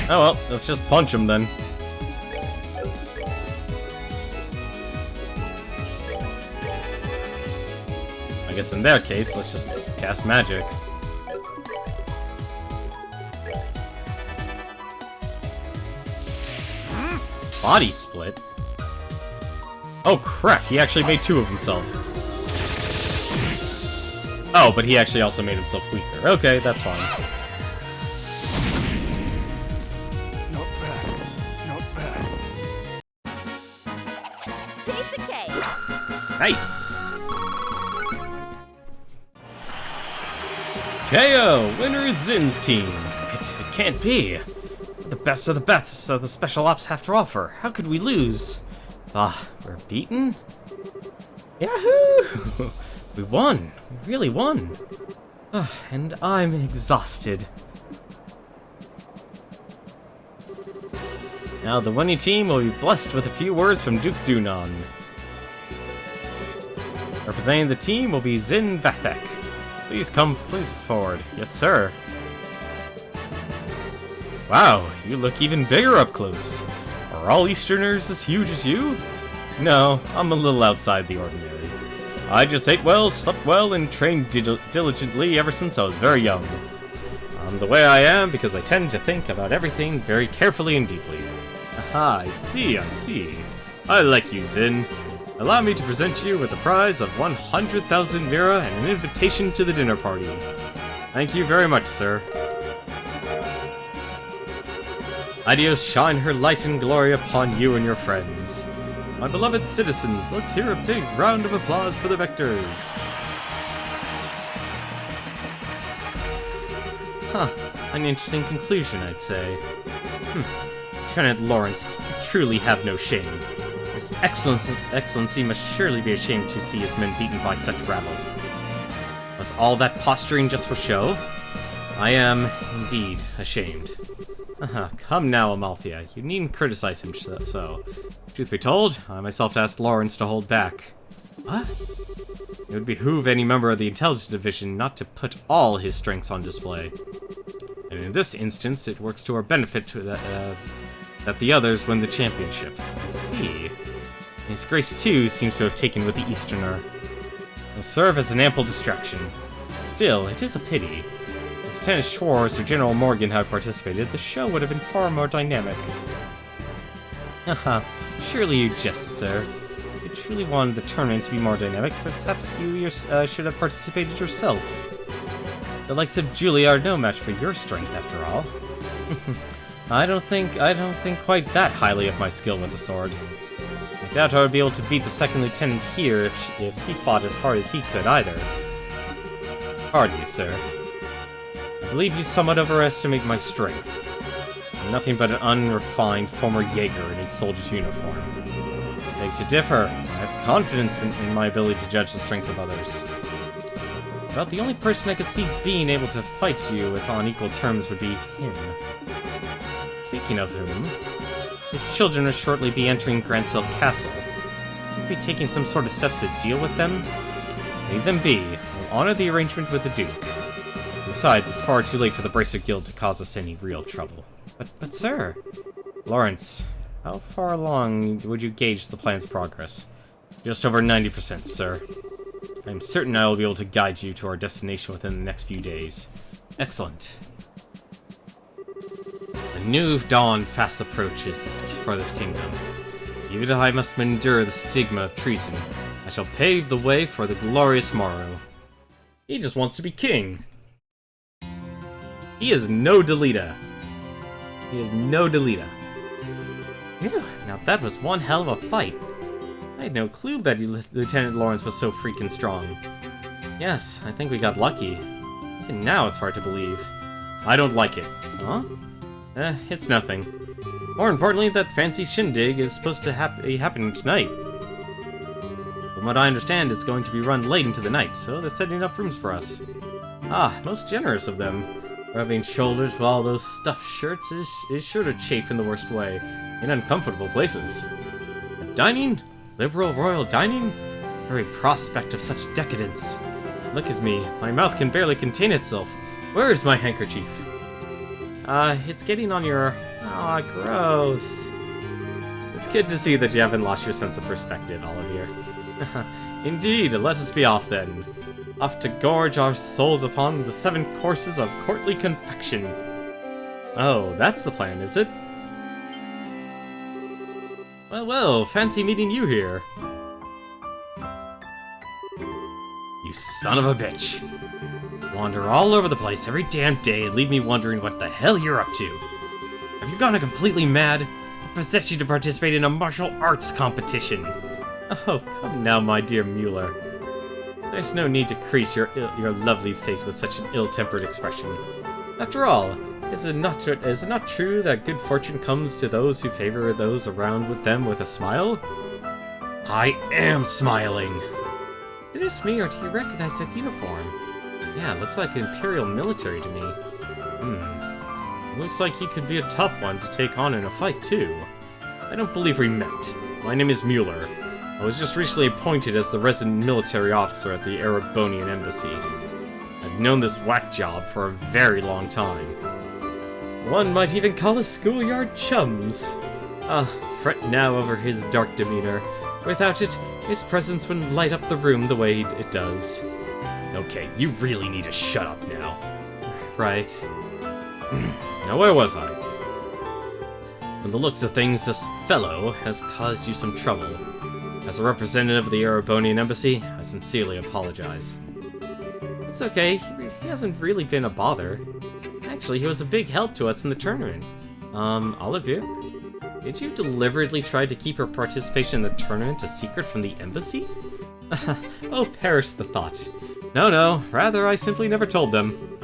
Oh well, let's just punch him then. I guess in their case, let's just cast magic. Body split? Oh crap, he actually made two of himself. Oh, but he actually also made himself weaker. Okay, that's fine. Not bad. Not bad. Piece of cake. Nice! KO! Winner is Zin's team. It can't be. The best of the best the special ops have to offer. How could we lose? Ah, we're beaten? Yahoo! We won. We really won. And I'm exhausted. Now the winning team will be blessed with a few words from Duke Dunon. Representing the team will be Zin Vathek. Please forward. Yes, sir. Wow, you look even bigger up close. Are all Easterners as huge as you? No, I'm a little outside the ordinary. I just ate well, slept well, and trained diligently ever since I was very young. I'm the way I am because I tend to think about everything very carefully and deeply. Aha, I see. I like you, Zin. Allow me to present you with a prize of 100,000 Mira and an invitation to the dinner party. Thank you very much, sir. Ideos shine her light and glory upon you and your friends. My beloved citizens, let's hear a big round of applause for the Vectors. Huh, an interesting conclusion, I'd say. Lieutenant Lawrence, you truly have no shame. His Excellency must surely be ashamed to see his men beaten by such rabble. Was all that posturing just for show? I am, indeed, ashamed. Come now, Amalthea. You needn't criticize him so. Truth be told, I myself asked Lawrence to hold back. What? It would behoove any member of the Intelligence Division not to put all his strengths on display. And in this instance, it works to our benefit that the others win the championship. I see. His Grace, too, seems to have taken with the Easterner. Will serve as an ample distraction. Still, it is a pity. If Lieutenant Schwartz or General Morgan had participated, the show would have been far more dynamic. Haha, surely you jest, sir. If you truly wanted the tournament to be more dynamic, perhaps you should have participated yourself. The likes of Julia are no match for your strength, after all. I don't think quite that highly of my skill with the sword. I doubt I would be able to beat the second lieutenant here if he fought as hard as he could either. Pardon me, sir. I believe you somewhat overestimate my strength. I'm nothing but an unrefined former Jaeger in a soldier's uniform. I beg to differ. I have confidence in my ability to judge the strength of others. About the only person I could see being able to fight you with on equal terms would be him. Speaking of whom, his children will shortly be entering Grancel Castle. Will be taking some sort of steps to deal with them? Leave them be. We'll honor the arrangement with the Duke. Besides, it's far too late for the Bracer Guild to cause us any real trouble. But sir... Lawrence, how far along would you gauge the plan's progress? Just over 90%, sir. I'm certain I will be able to guide you to our destination within the next few days. Excellent. A new dawn fast approaches for this kingdom. Even if I must endure the stigma of treason, I shall pave the way for the glorious morrow. He just wants to be king. He is no Delita. He is no Delita. Phew, now that was one hell of a fight. I had no clue that Lieutenant Lawrence was so freaking strong. Yes, I think we got lucky. Even now it's hard to believe. I don't like it. Huh? It's nothing. More importantly, that fancy shindig is supposed to be happening tonight. From what I understand, it's going to be run late into the night, so they're setting up rooms for us. Ah, most generous of them. Rubbing shoulders with all those stuffed shirts is sure to chafe in the worst way. in uncomfortable places. Dining? Liberal royal dining? Very prospect of such decadence. Look at me, my mouth can barely contain itself. Where is my handkerchief? It's getting on your... Aw, gross. It's good to see that you haven't lost your sense of perspective, Olivier. Indeed, let us be off then. Off to gorge our souls upon the 7 courses of courtly confection. Oh, that's the plan, is it? Well, well, fancy meeting you here. You son of a bitch. Wander all over the place every damn day and leave me wondering what the hell you're up to. Have you gone completely mad? I possess you to participate in a martial arts competition. Oh, come now, my dear Mueller. There's no need to crease your lovely face with such an ill-tempered expression. After all, is it not true that good fortune comes to those who favor those around with them with a smile? I am smiling! Is this me, or do you recognize that uniform? Yeah, it looks like Imperial military to me. Looks like he could be a tough one to take on in a fight, too. I don't believe we met. My name is Mueller. I was just recently appointed as the resident military officer at the Erebonian embassy. I've known this whack job for a very long time. One might even call us schoolyard chums. Fret now over his dark demeanor. Without it, his presence wouldn't light up the room the way it does. Okay, you really need to shut up now. Right. Now where was I? From the looks of things, this fellow has caused you some trouble. As a representative of the Erebonian embassy, I sincerely apologize. It's okay, he hasn't really been a bother. Actually, he was a big help to us in the tournament. Olivier? Did you deliberately try to keep her participation in the tournament a secret from the embassy? Oh, perish the thought. No, rather I simply never told them.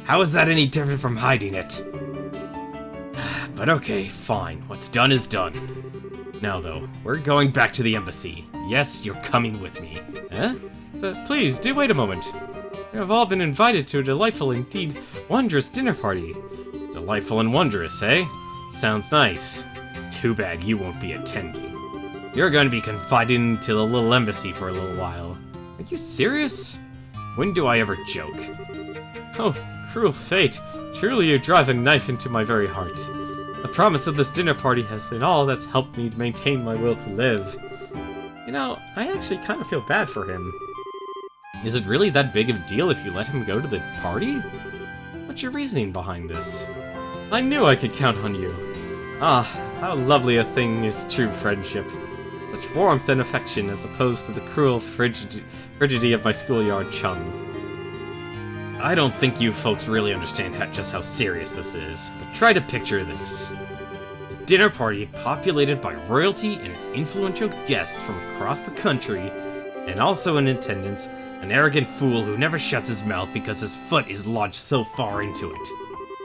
How is that any different from hiding it? But okay, fine. What's done is done. Now though, we're going back to the embassy. Yes, you're coming with me. Eh? But please, do wait a moment. You have all been invited to a delightful, indeed wondrous dinner party. Delightful and wondrous, eh? Sounds nice. Too bad you won't be attending. You're going to be confided into the little embassy for a little while. Are you serious? When do I ever joke? Oh, cruel fate. Truly you drive a knife into my very heart. The promise of this dinner party has been all that's helped me to maintain my will to live. You know, I actually kind of feel bad for him. Is it really that big of a deal if you let him go to the party? What's your reasoning behind this? I knew I could count on you. Ah, how lovely a thing is true friendship. Such warmth and affection as opposed to the cruel frigidity of my schoolyard chum. I don't think you folks really understand just how serious this is, but try to picture this. A dinner party populated by royalty and its influential guests from across the country, and also in attendance, an arrogant fool who never shuts his mouth because his foot is lodged so far into it.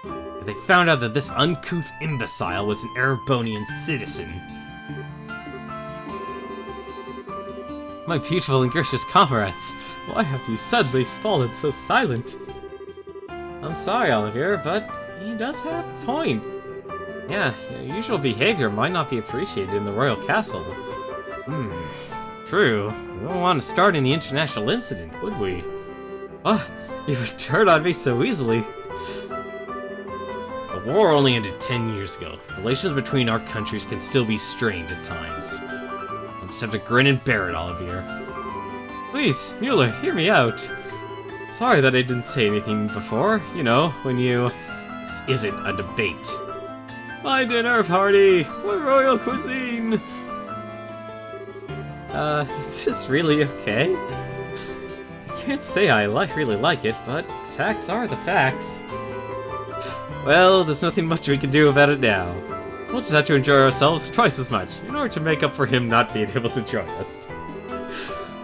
And they found out that this uncouth imbecile was an Erebonian citizen. My beautiful and gracious comrades, why have you suddenly fallen so silent? I'm sorry, Olivier, but he does have a point. Yeah, your usual behavior might not be appreciated in the royal castle. True. We don't want to start any international incident, would we? Oh, you would turn on me so easily. The war only ended 10 years ago. Relations between our countries can still be strained at times. I'll just have to grin and bear it, Olivier. Please, Mueller, hear me out. Sorry that I didn't say anything before, you know, when you... This isn't a debate. My dinner party! My royal cuisine! Is this really okay? I can't say I really like it, but facts are the facts. Well, there's nothing much we can do about it now. We'll just have to enjoy ourselves twice as much, in order to make up for him not being able to join us.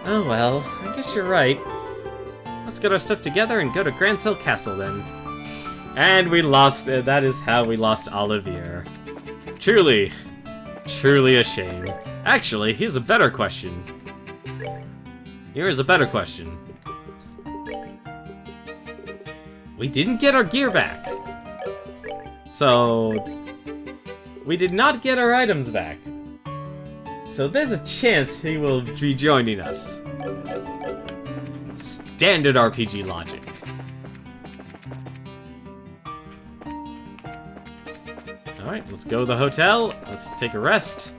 Oh well, I guess you're right. Let's get our stuff together and go to Grancel Castle then. And we lost, that is how we lost Olivier. Truly a shame. Actually, here's a better question. We didn't get our gear back. So, we did not get our items back. So there's a chance he will be joining us. Standard RPG logic. Alright, let's go to the hotel. Let's take a rest.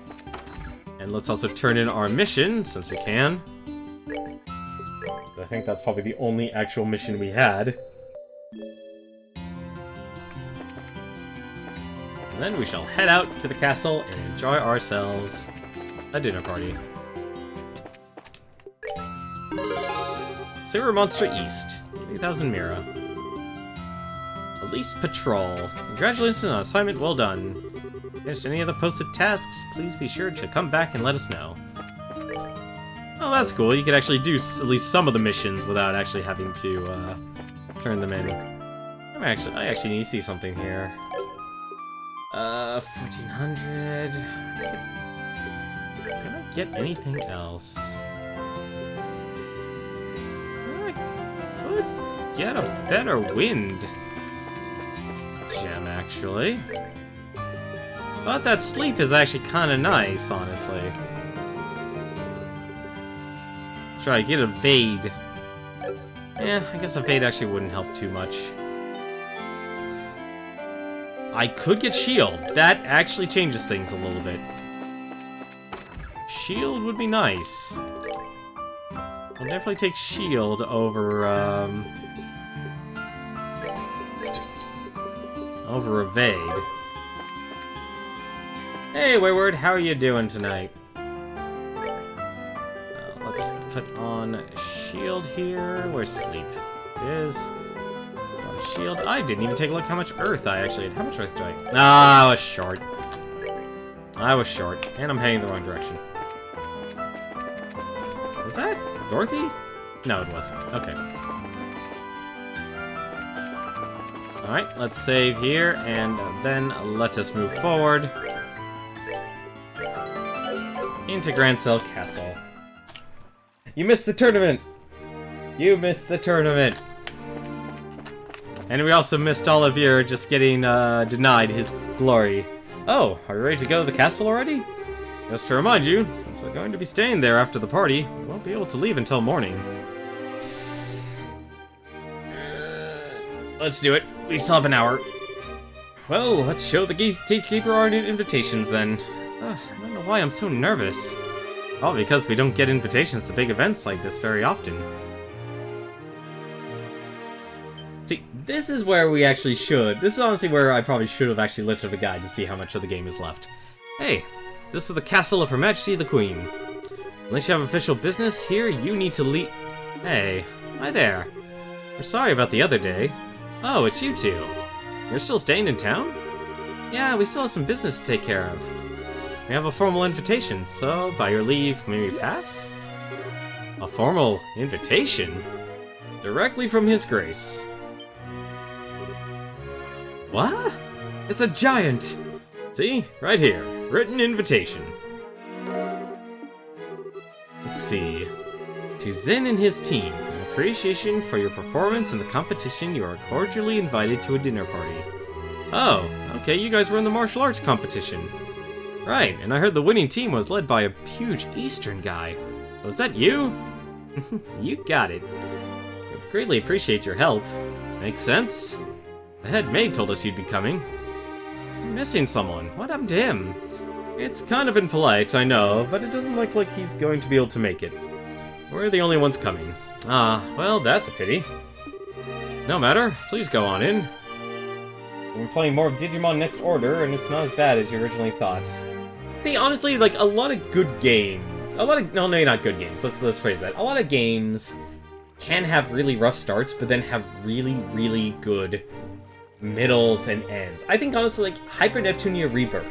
And let's also turn in our mission, since we can. I think that's probably the only actual mission we had. And then we shall head out to the castle and enjoy ourselves a dinner party. Sewer Monster East, 3000 Mira. Police Patrol. Congratulations on assignment well done. Finished any of the posted tasks, please be sure to come back and let us know. Oh, that's cool. You could actually do at least some of the missions without actually having to turn them in. I actually need to see something here. 1400. Can I get anything else? I could get a better wind gem, actually. But that sleep is actually kind of nice, honestly. Try to get a Vade. Eh, I guess a Vade actually wouldn't help too much. I could get Shield. That actually changes things a little bit. Shield would be nice. I'll definitely take Shield over, over a Vade. Hey, Wayward, how are you doing tonight? Let's put on Shield here. Where's Sleep? It is. On Shield. I didn't even take a look how much Earth I actually had. How much Earth did I? Ah, I was short. I was short. And I'm heading the wrong direction. Was that Dorothy? No, it wasn't. Okay. Alright, let's save here, and then let us move forward into Grand Cell Castle. You missed the tournament! You missed the tournament! And we also missed all of your just getting denied his glory. Oh, are you ready to go to the castle already? Just to remind you, since we're going to be staying there after the party, we won't be able to leave until morning. Let's do it. We still have an hour. Well, let's show the gatekeeper our invitations then. I don't know why I'm so nervous. Probably because we don't get invitations to big events like this very often. See, this is where we actually should. This is honestly where I probably should have actually lifted a guide to see how much of the game is left. Hey, this is the castle of Her Majesty the Queen. Unless you have official business here, you need to leave. Hey, hi there. We're sorry about the other day. Oh, it's you two. You're still staying in town? Yeah, we still have some business to take care of. We have a formal invitation, so by your leave, may we pass? A formal invitation? Directly from His Grace. What? It's a giant! See? Right here. Written invitation. Let's see. To Zen and his team, in appreciation for your performance in the competition, you are cordially invited to a dinner party. Oh, okay, you guys were in the martial arts competition. Right, and I heard the winning team was led by a huge Eastern guy. Was that you? You got it. We'd greatly appreciate your help. Makes sense. The head maid told us you'd be coming. You're missing someone. What happened to him? It's kind of impolite, I know, but it doesn't look like he's going to be able to make it. We're the only ones coming. Ah, well, that's a pity. No matter, please go on in. We're playing more of Digimon Next Order, and it's not as bad as you originally thought. See, honestly, like, a lot of good games... no, maybe not good games, let's phrase that. A lot of games can have really rough starts, but then have really, really good middles and ends. I think, honestly, like, Hyper Neptunia Rebirth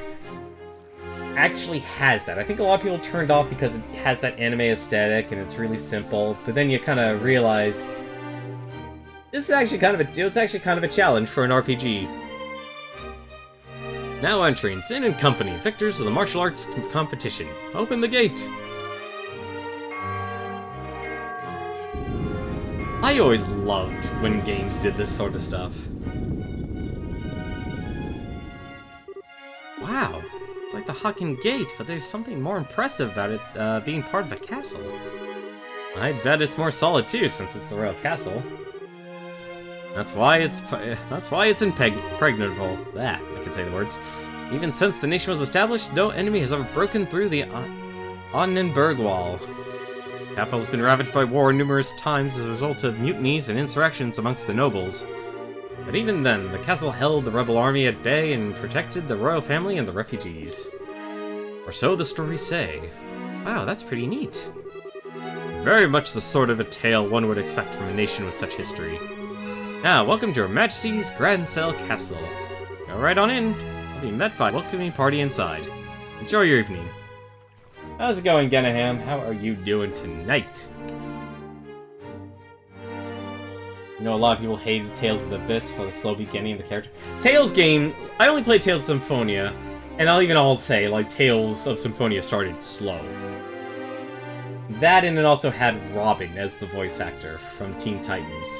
actually has that. I think a lot of people turned off because it has that anime aesthetic, and it's really simple, but then you kind of realize... This is actually kind of it was actually kind of a challenge for an RPG. Now entering Zen and Company, victors of the martial arts competition. Open the gate! I always loved when games did this sort of stuff. Wow, it's like the Hakken Gate, but there's something more impressive about it being part of a castle. I bet it's more solid too, since it's the royal castle. That's why it's impregnable. I can say the words. Even since the nation was established, no enemy has ever broken through the Onnenberg Wall. The capital has been ravaged by war numerous times as a result of mutinies and insurrections amongst the nobles. But even then, the castle held the rebel army at bay and protected the royal family and the refugees. Or so the stories say. Wow, that's pretty neat. Very much the sort of a tale one would expect from a nation with such history. Now, welcome to Her Majesty's Grancel Castle. Go right on in. I'll be met by a welcoming party inside. Enjoy your evening. How's it going, Genaham? How are you doing tonight? You know, a lot of people hated Tales of the Abyss for the slow beginning of the character. Tales game, I only played Tales of Symphonia, and I'll say, like, Tales of Symphonia started slow. That, and it also had Robin as the voice actor from Teen Titans.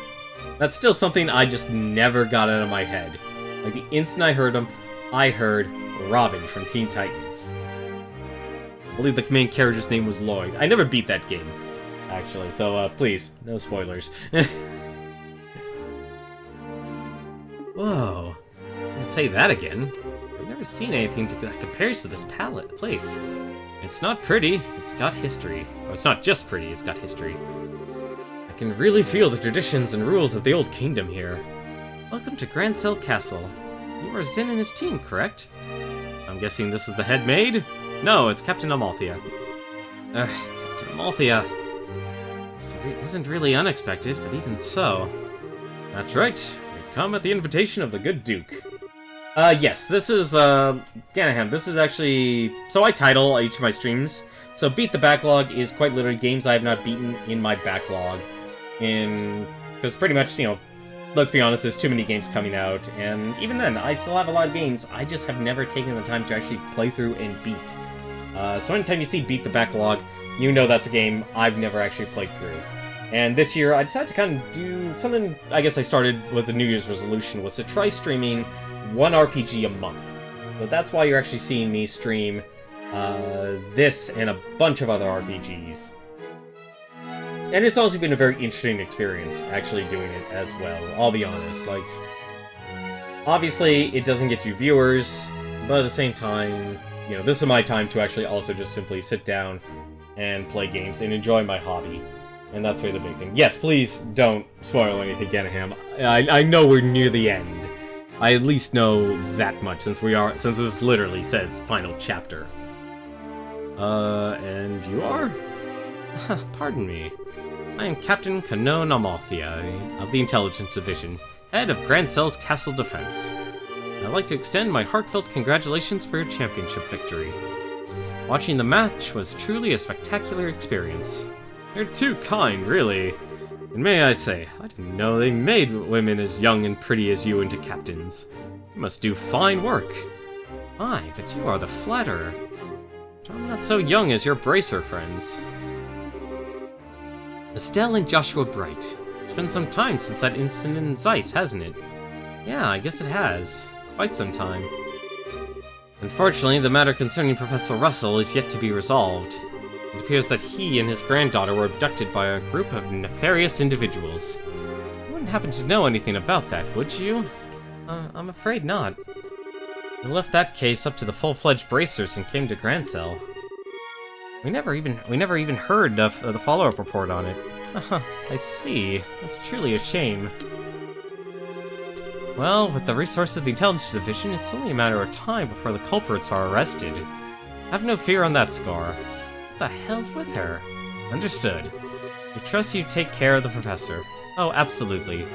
That's still something I just never got out of my head. Like, the instant I heard him, I heard Robin from Teen Titans. I believe the main character's name was Lloyd. I never beat that game, actually, so please, no spoilers. Whoa, I can say that again. I've never seen anything that compares to this place. It's not pretty, it's got history. Well, it's not just pretty, it's got history. I can really feel the traditions and rules of the old kingdom here. Welcome to Grancel Castle. You are Zin and his team, correct? I'm guessing this is the head maid? No, it's Captain Amalthea. Captain Amalthea. This isn't really unexpected, but even so. That's right. We come at the invitation of the good Duke. Yes, this is, Ganaham, this is actually... So I title each of my streams. So Beat the Backlog is quite literally games I have not beaten in my backlog. Because pretty much, you know, let's be honest, there's too many games coming out, and even then, I still have a lot of games, I just have never taken the time to actually play through and beat. So anytime you see Beat the Backlog, you know that's a game I've never actually played through. And this year, I decided to kind of do something I guess I started was a New Year's resolution, was to try streaming one RPG a month. So that's why you're actually seeing me stream this and a bunch of other RPGs. And it's also been a very interesting experience, actually doing it as well, I'll be honest. Like, obviously, it doesn't get you viewers, but at the same time, you know, this is my time to actually also just simply sit down and play games and enjoy my hobby. And that's really the big thing. Yes, please don't spoil anything, Ganaham. I know we're near the end. I at least know that much, since this literally says final chapter. And you are? Pardon me. I am Captain Canon Amalthea of the Intelligence Division, head of Grancel's Castle Defense. I'd like to extend my heartfelt congratulations for your championship victory. Watching the match was truly a spectacular experience. You're too kind, really. And may I say, I didn't know they made women as young and pretty as you into captains. You must do fine work. Aye, but you are the flatterer. But I'm not so young as your bracer friends. Estelle and Joshua Bright. It's been some time since that incident in Zeiss, hasn't it? Yeah, I guess it has. Quite some time. Unfortunately, the matter concerning Professor Russell is yet to be resolved. It appears that he and his granddaughter were abducted by a group of nefarious individuals. You wouldn't happen to know anything about that, would you? I'm afraid not. We left that case up to the full-fledged bracers and came to Grancel. We never even heard of the follow-up report on it. I see. That's truly a shame. Well, with the resources of the Intelligence Division, it's only a matter of time before the culprits are arrested. Have no fear on that score. What the hell's with her? Understood. We trust you take care of the professor. Oh, absolutely.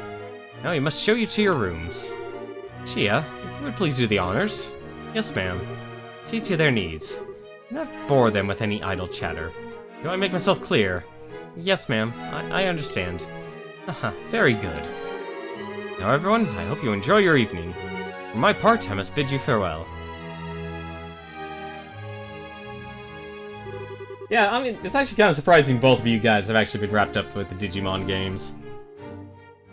Now we must show you to your rooms. Chia, if you would please do the honors. Yes, ma'am. See to their needs. Do not bore them with any idle chatter. Do I make myself clear? Yes, ma'am. I understand. Haha, very good. Now, everyone, I hope you enjoy your evening. For my part, I must bid you farewell. Yeah, I mean, it's actually kind of surprising both of you guys have actually been wrapped up with the Digimon games.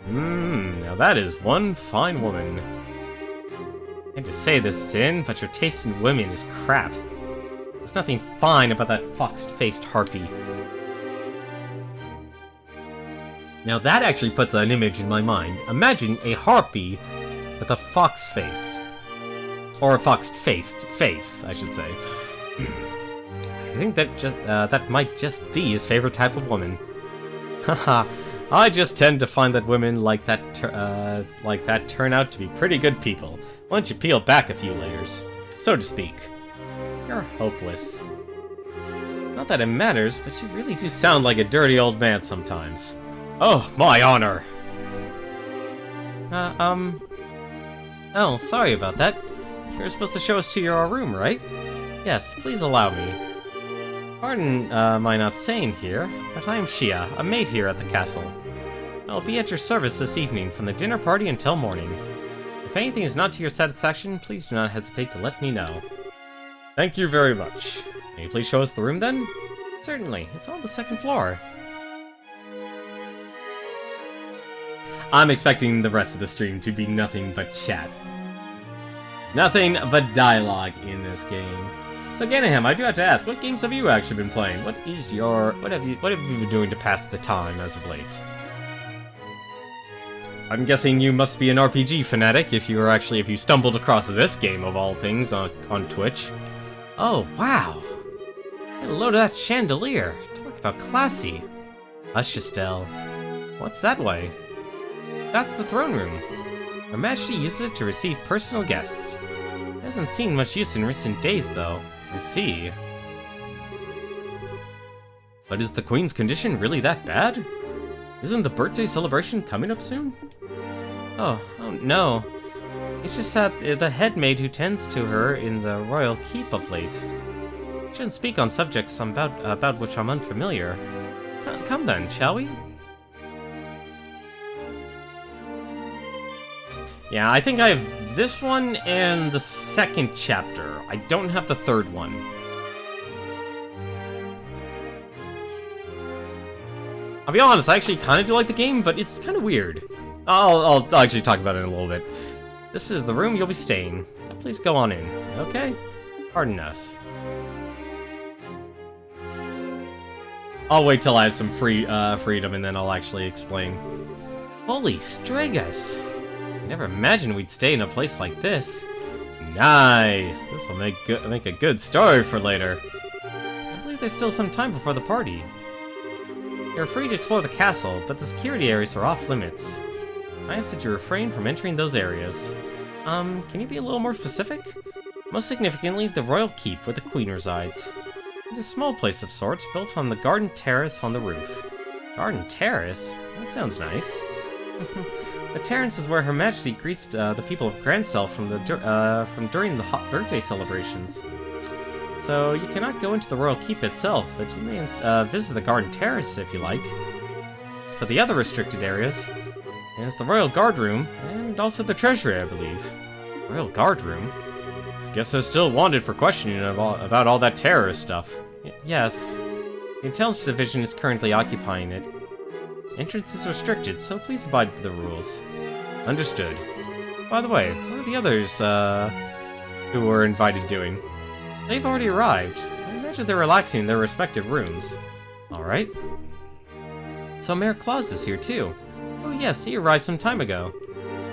Now that is one fine woman. I hate to say this, Sin, but your taste in women is crap. There's nothing fine about that fox-faced harpy. Now that actually puts an image in my mind. Imagine a harpy with a fox face. Or a fox-faced face, I should say. I think that might just be his favorite type of woman. Haha, I just tend to find that women like that turn out to be pretty good people, once you peel back a few layers, so to speak. You're hopeless. Not that it matters, but you really do sound like a dirty old man sometimes. Oh, my honor! Oh, sorry about that. You were supposed to show us to your room, right? Yes, please allow me. Pardon my not saying here, but I am Shia, a maid here at the castle. I'll be at your service this evening, from the dinner party until morning. If anything is not to your satisfaction, please do not hesitate to let me know. Thank you very much. May you please show us the room then? Certainly, it's on the second floor. I'm expecting the rest of the stream to be nothing but chat. Nothing but dialogue in this game. So Ganahem, I do have to ask, what games have you actually been playing? What have you been doing to pass the time as of late? I'm guessing you must be an RPG fanatic if you stumbled across this game of all things on Twitch. Oh, wow. Get a load of that chandelier. Talk about classy. Hush, Estelle. What's that way? That's the throne room. Her Majesty uses it to receive personal guests. Hasn't seen much use in recent days, though. I see. But is the Queen's condition really that bad? Isn't the birthday celebration coming up soon? Oh no. It's just that the head maid who tends to her in the royal keep of late. I shouldn't speak on subjects about which I'm unfamiliar. Come then, shall we? Yeah, I think I have this one and the second chapter. I don't have the third one. I'll be honest, I actually kind of do like the game, but it's kind of weird. I'll actually talk about it in a little bit. This is the room you'll be staying. Please go on in, okay? Pardon us. I'll wait till I have some freedom and then I'll actually explain. Holy Stragus! I never imagined we'd stay in a place like this. Nice! This will make a good story for later. I believe there's still some time before the party. You're free to explore the castle, but the security areas are off limits. I ask that you refrain from entering those areas. Can you be a little more specific? Most significantly, the royal keep where the queen resides. It's a small place of sorts, built on the garden terrace on the roof. Garden terrace? That sounds nice. The terrace is where Her Majesty greets the people of Grancel from during the hot birthday celebrations. So you cannot go into the royal keep itself, but you may visit the garden terrace if you like. For the other restricted areas, there's the royal guard room and also the treasury, I believe. Royal guard room? Guess they're still wanted for questioning about all that terrorist stuff. Yes, the intelligence division is currently occupying it. Entrance is restricted, so please abide by the rules. Understood. By the way, what are the others, who were invited doing? They've already arrived. I imagine they're relaxing in their respective rooms. Alright. So Mayor Claus is here too. Oh yes, he arrived some time ago.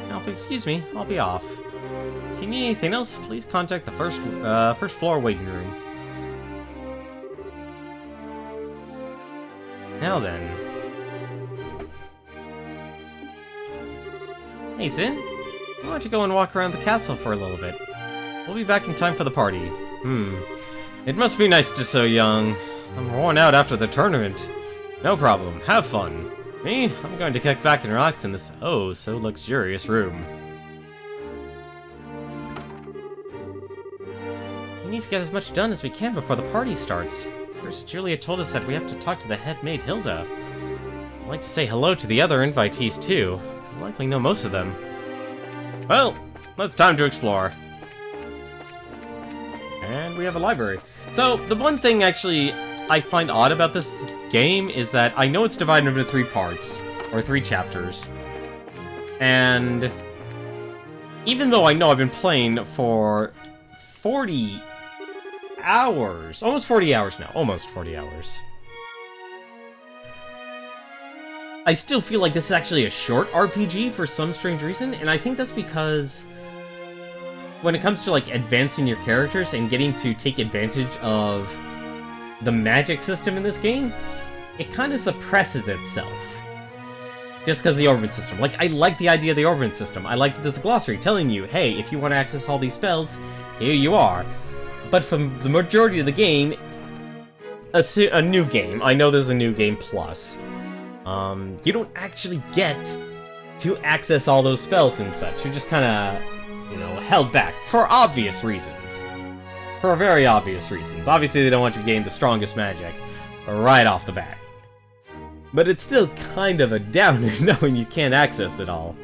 Now if you'll excuse me, I'll be off. If you need anything else, please contact the first floor waiting room. Now then. Hey, Sin. Why don't you go and walk around the castle for a little bit? We'll be back in time for the party. It must be nice to so young. I'm worn out after the tournament. No problem. Have fun. Me? I'm going to kick back and relax in this oh-so luxurious room. We need to get as much done as we can before the party starts. First, Julia told us that we have to talk to the head maid, Hilda. I'd like to say hello to the other invitees, too. I likely know most of them. Well, it's time to explore. And we have a library. So, the one thing, actually, I find odd about this game is that I know it's divided into 3 parts, or 3 chapters. And even though I know I've been playing for 40 hours, almost 40 hours now, almost 40 hours, I still feel like this is actually a short RPG for some strange reason, and I think that's because when it comes to, like, advancing your characters and getting to take advantage of the magic system in this game, it kind of suppresses itself. Just because of the orbit system. Like, I like the idea of the orbit system. I like that there's a glossary telling you, hey, if you want to access all these spells, here you are. But for the majority of the game, a new game, I know there's a new game plus, you don't actually get to access all those spells and such. You're just kind of, you know, held back. For obvious reasons. For very obvious reasons. Obviously, they don't want you to gain the strongest magic right off the bat. But it's still kind of a downer knowing you can't access it all.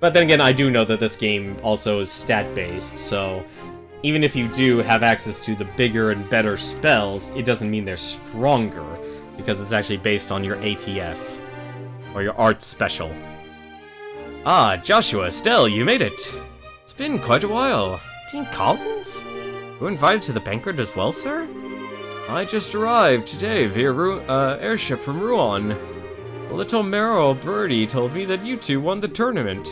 But then again, I do know that this game also is stat-based, so even if you do have access to the bigger and better spells, it doesn't mean they're stronger, because it's actually based on your ATS, or your art special. Ah, Joshua, Estelle, you made it! It's been quite a while. Dean Collins? You were invited to the banquet as well, sir? I just arrived today via airship from Rouen. The little Merrill birdie told me that you two won the tournament.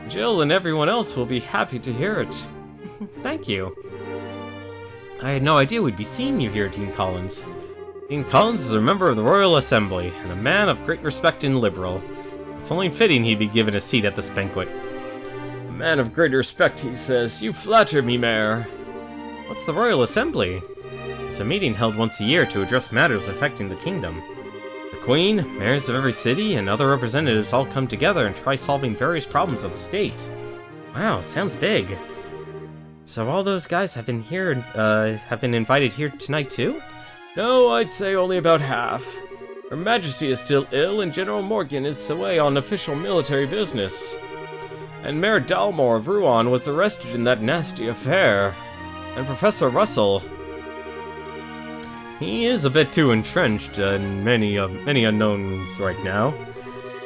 Jill and everyone else will be happy to hear it. Thank you. I had no idea we'd be seeing you here, Dean Collins. Dean Collins is a member of the Royal Assembly, and a man of great respect and liberal. It's only fitting he'd be given a seat at this banquet. A man of great respect, he says. You flatter me, Mayor. What's the Royal Assembly? It's a meeting held once a year to address matters affecting the kingdom. The Queen, mayors of every city, and other representatives all come together and try solving various problems of the state. Wow, sounds big. So all those guys have been here, have been invited here tonight too? No, I'd say only about half. Her Majesty is still ill, and General Morgan is away on official military business. And Mayor Dalmore of Rouen was arrested in that nasty affair. And Professor Russell... he is a bit too entrenched in many unknowns right now.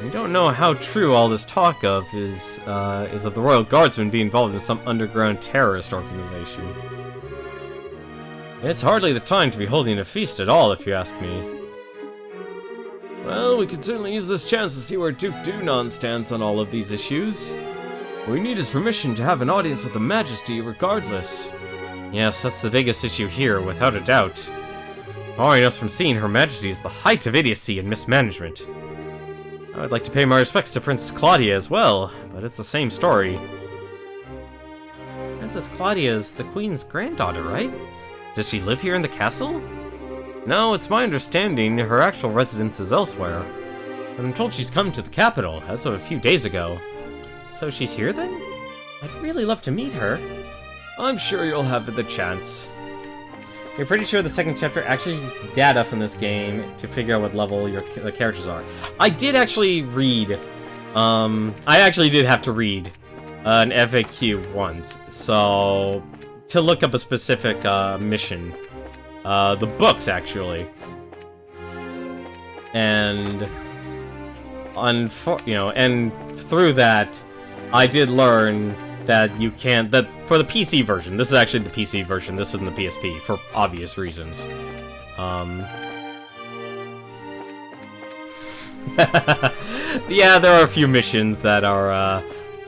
We don't know how true all this talk of is of the Royal Guardsmen being involved in some underground terrorist organization. It's hardly the time to be holding a feast at all, if you ask me. Well, we could certainly use this chance to see where Duke Dunon stands on all of these issues. What we need his permission to have an audience with the Majesty regardless. Yes, that's the biggest issue here, without a doubt. All I know from seeing Her Majesty is the height of idiocy and mismanagement. I would like to pay my respects to Princess Claudia as well, but it's the same story. Princess Claudia is the Queen's granddaughter, right? Does she live here in the castle? No, it's my understanding her actual residence is elsewhere. But I'm told she's come to the capital, as of a few days ago. So she's here then? I'd really love to meet her. I'm sure you'll have the chance. You're pretty sure the second chapter actually uses data from this game to figure out what level the characters are. I did actually read, I actually did have to read an FAQ once, so to look up a specific mission. The books, actually. And, and through that, I did learn that you can't, that for the PC version, this is actually the PC version, this isn't the PSP, for obvious reasons. Yeah, there are a few missions that are,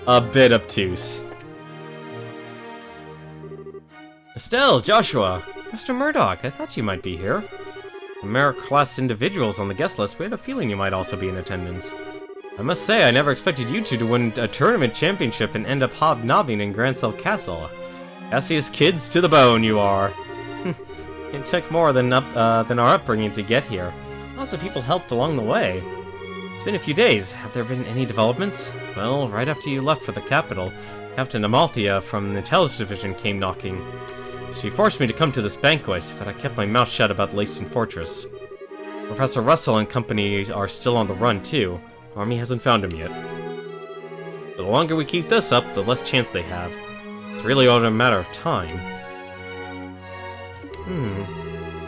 a bit obtuse. Estelle, Joshua, Mr. Murdoch, I thought you might be here. The Mayor-class individuals on the guest list, we had a feeling you might also be in attendance. I must say, I never expected you two to win a tournament championship and end up hobnobbing in Grancel Castle. Cassius kids to the bone, you are. It took more than our upbringing to get here. Lots of people helped along the way. It's been a few days. Have there been any developments? Well, right after you left for the capital, Captain Amalthea from the Intelligence Division came knocking. She forced me to come to this banquet, but I kept my mouth shut about Leyston Fortress. Professor Russell and company are still on the run, too. Army hasn't found him yet. The longer we keep this up, the less chance they have. It's really only a matter of time.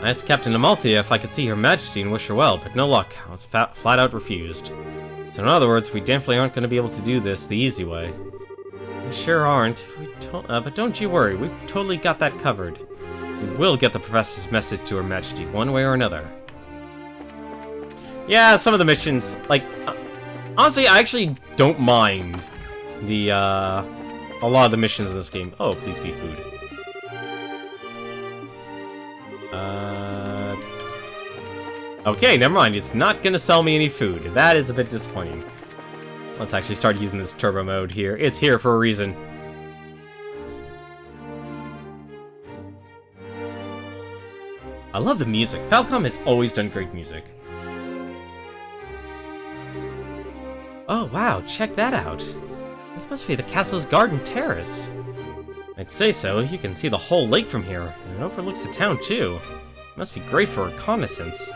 I asked Captain Amalthea if I could see Her Majesty and wish her well, but no luck. I was flat out refused. So in other words, we definitely aren't going to be able to do this the easy way. We sure aren't. But don't you worry, we've totally got that covered. We will get the professor's message to Her Majesty, one way or another. Yeah, some of the missions, like, honestly, I actually don't mind the, a lot of the missions in this game. Oh, please be food. Okay, never mind. It's not gonna sell me any food. That is a bit disappointing. Let's actually start using this turbo mode here. It's here for a reason. I love the music. Falcom has always done great music. Oh wow, check that out. This must be the castle's garden terrace. I'd say so. You can see the whole lake from here, and it overlooks the town too. It must be great for reconnaissance.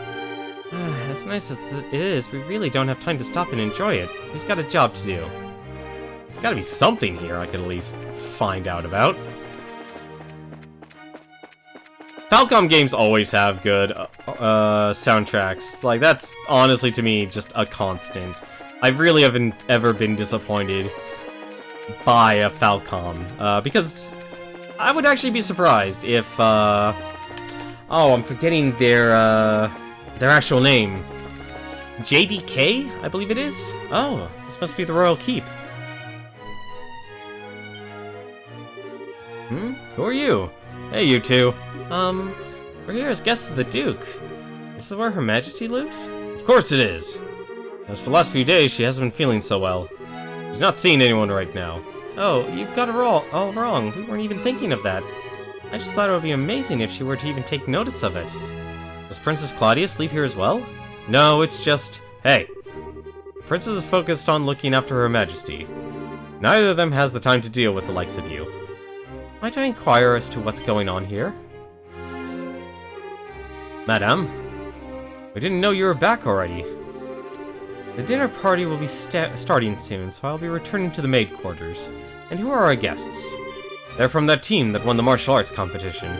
As nice as it is, we really don't have time to stop and enjoy it. We've got a job to do. There's gotta be something here I could at least find out about. Falcom games always have good soundtracks. Like, that's honestly, to me, just a constant. I really haven't ever been disappointed by a Falcom, because I would actually be surprised if, oh, I'm forgetting their actual name. JDK, I believe it is? Oh, this must be the Royal Keep. Who are you? Hey, you two. We're here as guests of the Duke. This is where Her Majesty lives? Of course it is. As for the last few days, she hasn't been feeling so well. She's not seeing anyone right now. Oh, you've got it all wrong. We weren't even thinking of that. I just thought it would be amazing if she were to even take notice of it. Does Princess Claudia sleep here as well? No, it's just... Hey. The princess is focused on looking after Her Majesty. Neither of them has the time to deal with the likes of you. Might I inquire as to what's going on here? Madame? We didn't know you were back already. The dinner party will be starting soon, so I'll be returning to the maid quarters. And who are our guests? They're from that team that won the martial arts competition.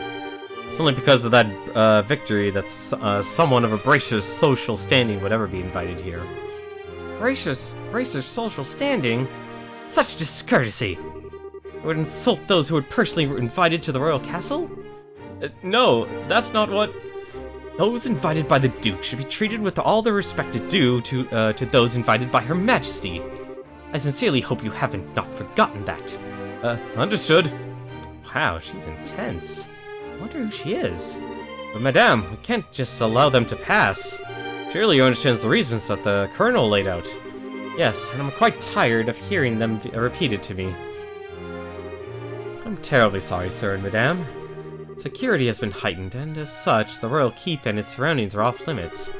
It's only because of that victory that someone of a Bracer's social standing would ever be invited here. Bracer's social standing? Such discourtesy! It would insult those who were personally invited to the royal castle? No, that's not what... Those invited by the Duke should be treated with all the respect due to those invited by Her Majesty. I sincerely hope you haven't not forgotten that. Understood. Wow, she's intense. I wonder who she is. But madame, we can't just allow them to pass. Surely you understand the reasons that the Colonel laid out. Yes, and I'm quite tired of hearing them repeated to me. I'm terribly sorry, sir and madame. Security has been heightened, and as such, the Royal Keep and its surroundings are off limits.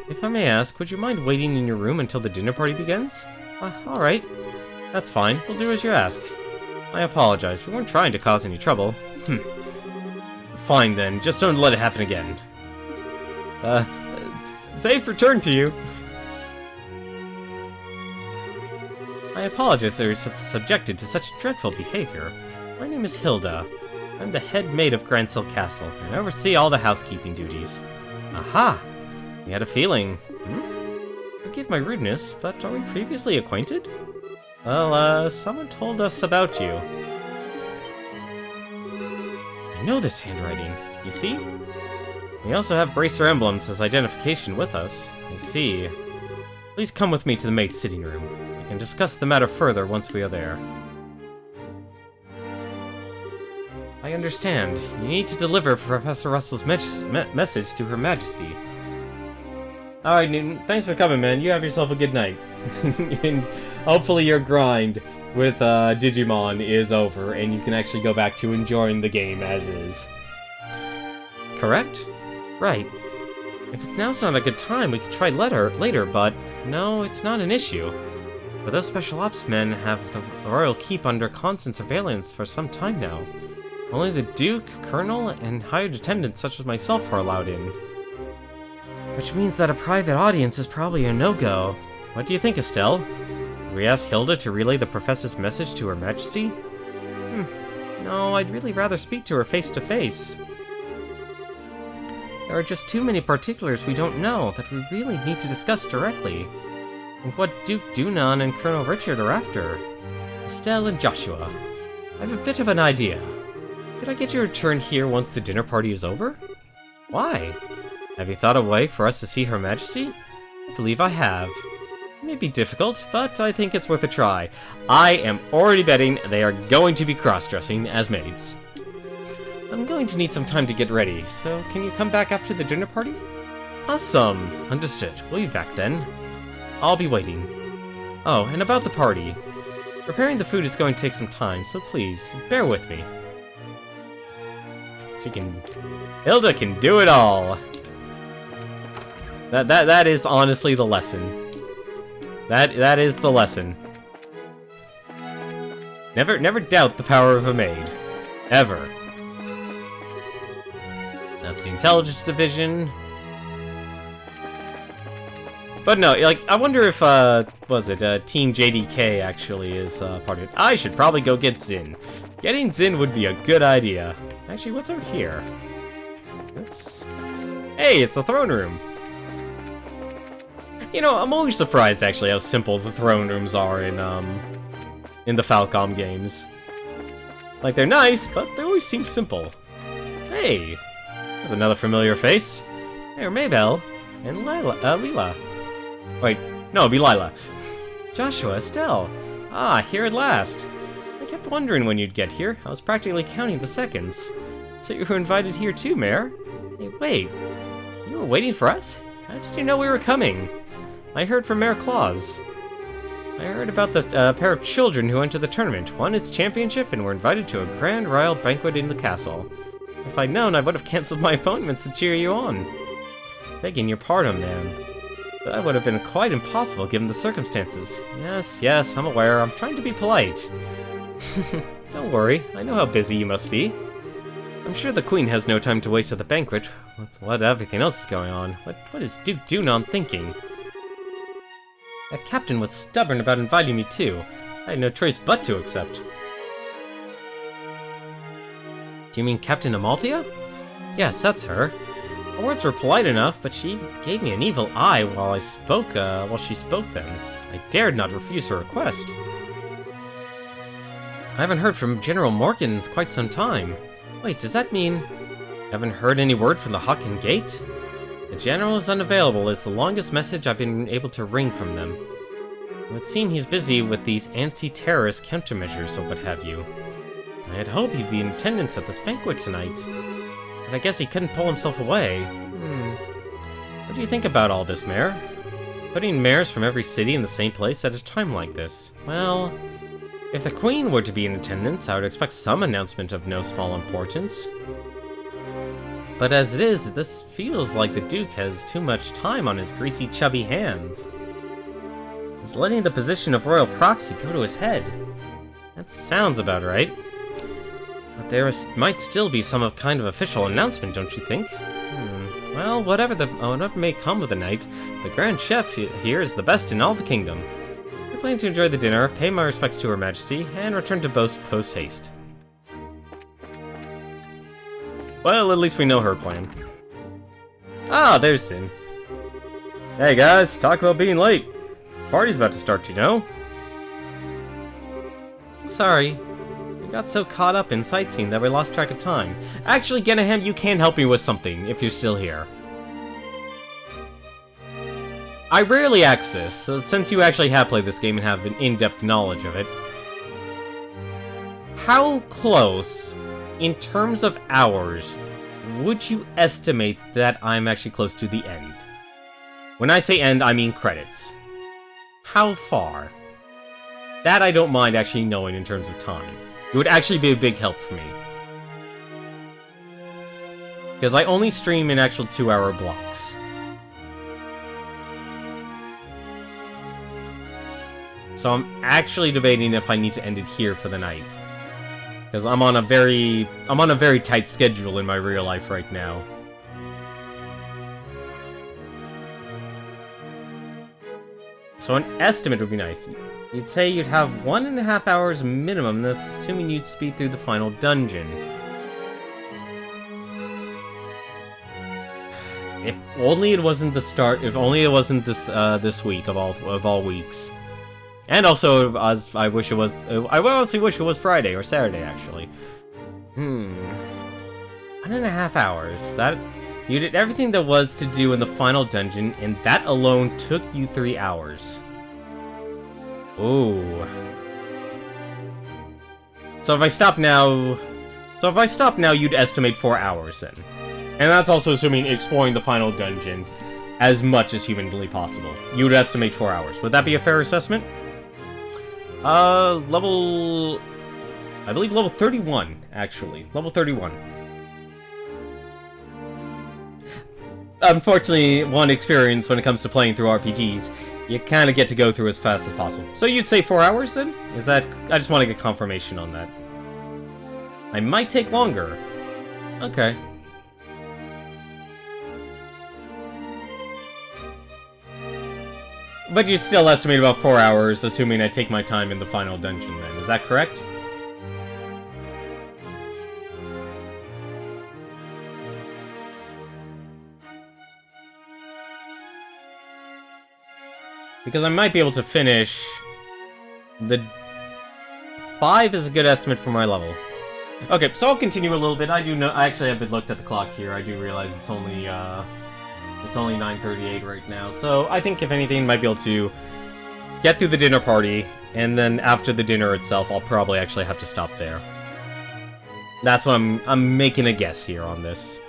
If I may ask, would you mind waiting in your room until the dinner party begins? Alright. That's fine. We'll do as you ask. I apologize. We weren't trying to cause any trouble. Fine then. Just don't let it happen again. Safe return to you. I apologize that you're subjected to such dreadful behavior. My name is Hilda. I'm the head maid of Gransel Castle, and I oversee all the housekeeping duties. Aha! We had a feeling. Forgive my rudeness, but are we previously acquainted? Well, someone told us about you. I know this handwriting, you see? We also have Bracer emblems as identification with us. You see. Please come with me to the maid's sitting room. We can discuss the matter further once we are there. I understand. You need to deliver Professor Russell's message to Her Majesty. Alright, Newton. Thanks for coming, man. You have yourself a good night. And hopefully your grind with Digimon is over, and you can actually go back to enjoying the game as is. Correct? Right. If now's not a good time, we could try later, but no, it's not an issue. But those special ops men have the Royal Keep under constant surveillance for some time now. Only the Duke, Colonel, and hired attendants such as myself are allowed in. Which means that a private audience is probably a no-go. What do you think, Estelle? Should we ask Hilda to relay the professor's message to Her Majesty? No, I'd really rather speak to her face-to-face. There are just too many particulars we don't know that we really need to discuss directly. And what Duke Dunan and Colonel Richard are after. Estelle and Joshua, I have a bit of an idea. Could I get your return here once the dinner party is over? Why? Have you thought of a way for us to see Her Majesty? I believe I have. It may be difficult, but I think it's worth a try. I am already betting they are going to be cross-dressing as maids. I'm going to need some time to get ready, so can you come back after the dinner party? Awesome! Understood. We'll be back then. I'll be waiting. Oh, and about the party. Preparing the food is going to take some time, so please, bear with me. Hilda can do it all! That is honestly the lesson. That is the lesson. Never doubt the power of a maid. Ever. That's the intelligence division. But no, like, I wonder if, Team JDK actually is, part of it. I should probably go get Zin. Getting Zin would be a good idea. Actually, what's over here? Hey, it's the throne room! You know, I'm always surprised, actually, how simple the throne rooms are in the Falcom games. Like, they're nice, but they always seem simple. Hey! There's another familiar face. Hey, Maybell. And Leela. Wait, no, it'd be Lila. Joshua, Estelle. Ah, here at last. I kept wondering when you'd get here. I was practically counting the seconds. So you were invited here too, Mayor? Hey, wait. You were waiting for us? How did you know we were coming? I heard from Mayor Claus. I heard about the pair of children who entered the tournament, won its championship, and were invited to a grand royal banquet in the castle. If I'd known, I would have cancelled my appointments to cheer you on. Begging your pardon, ma'am. But that would have been quite impossible given the circumstances. Yes, I'm aware. I'm trying to be polite. Don't worry, I know how busy you must be. I'm sure the Queen has no time to waste at the banquet, with what everything else is going on. What is Duke Dunon thinking? That captain was stubborn about inviting me too. I had no choice but to accept. Do you mean Captain Amalthea? Yes, that's her. Her words were polite enough, but she gave me an evil eye while she spoke them. I dared not refuse her request. I haven't heard from General Morgan in quite some time. Wait, does that mean you haven't heard any word from the Hawken Gate? The General is unavailable. It's the longest message I've been able to wring from them. It would seem he's busy with these anti-terrorist countermeasures or what have you. I had hoped he'd be in attendance at this banquet tonight. But I guess he couldn't pull himself away. What do you think about all this, Mayor? Putting mayors from every city in the same place at a time like this? Well, if the Queen were to be in attendance, I would expect some announcement of no small importance. But as it is, this feels like the Duke has too much time on his greasy, chubby hands. He's letting the position of royal proxy go to his head. That sounds about right. But there might still be some kind of official announcement, don't you think? Well, whatever may come of the night, the Grand Chef here is the best in all the kingdom. I plan to enjoy the dinner, pay my respects to Her Majesty, and return to Boast post-haste. Well, at least we know her plan. Ah, there's Sin. Hey guys, talk about being late. Party's about to start, you know? Sorry. We got so caught up in sightseeing that we lost track of time. Actually, Genahem, you can help me with something, if you're still here. I rarely ask this, so since you actually have played this game and have an in-depth knowledge of it, how close, in terms of hours, would you estimate that I'm actually close to the end? When I say end, I mean credits. How far? That I don't mind actually knowing in terms of time. It would actually be a big help for me. Because I only stream in actual 2-hour blocks. So I'm actually debating if I need to end it here for the night. Because I'm on a very tight schedule in my real life right now. So an estimate would be nice. You'd say you'd have 1.5 hours minimum, that's assuming you'd speed through the final dungeon. If only it wasn't the start, if only it wasn't this week of all weeks. And also, as I wish it was, I honestly wish it was Friday or Saturday, actually. 1.5 hours. That, you did everything there was to do in the final dungeon, and that alone took you 3 hours. Ooh. So if I stop now, you'd estimate 4 hours then. And that's also assuming exploring the final dungeon as much as humanly possible. You would estimate 4 hours. Would that be a fair assessment? I believe level 31, actually. Level 31. Unfortunately, one experience when it comes to playing through RPGs, you kind of get to go through as fast as possible. So you'd say 4 hours then? Is that... I just want to get confirmation on that. I might take longer. Okay. But you'd still estimate about 4 hours, assuming I take my time in the final dungeon then. Is that correct? Because I might be able to finish... The... 5 is a good estimate for my level. Okay, so I'll continue a little bit. I do know... I actually haven't looked at the clock here. I do realize it's only 9:38 right now. So I think, if anything, I might be able to get through the dinner party, and then after the dinner itself, I'll probably actually have to stop there. That's what I'm making a guess here on this.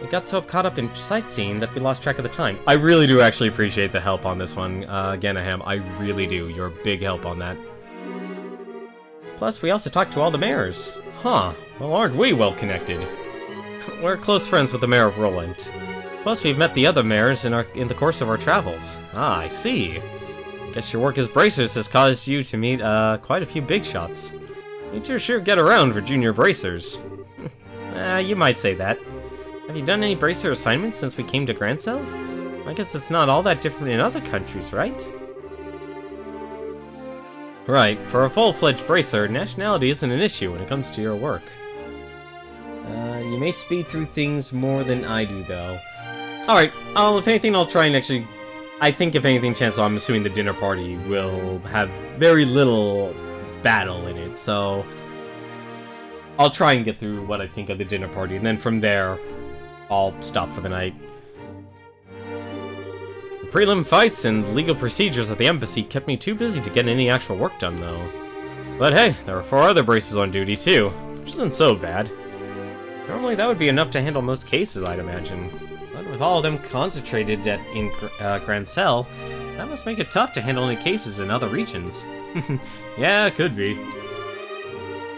We got so caught up in sightseeing that we lost track of the time. I really do actually appreciate the help on this one, Ganaham. I really do. You're a big help on that. Plus, we also talked to all the mayors. Huh. Well, aren't we well connected? We're close friends with the mayor of Roland. Plus, we've met the other mayors in the course of our travels. Ah, I see. Guess your work as bracers has caused you to meet quite a few big shots. You two sure get around for junior bracers. You might say that. Have you done any bracer assignments since we came to Grancel? I guess it's not all that different in other countries, right? Right, for a full-fledged bracer, nationality isn't an issue when it comes to your work. You may speed through things more than I do, though. Alright, if anything, I'll try and actually... I think, if anything, chances are I'm assuming the dinner party will have very little battle in it, so... I'll try and get through what I think of the dinner party, and then from there, I'll stop for the night. The prelim fights and legal procedures at the embassy kept me too busy to get any actual work done, though. But hey, there are 4 other bracers on duty, too, which isn't so bad. Normally that would be enough to handle most cases, I'd imagine. But with all of them concentrated in Grancel, that must make it tough to handle any cases in other regions. Yeah, it could be.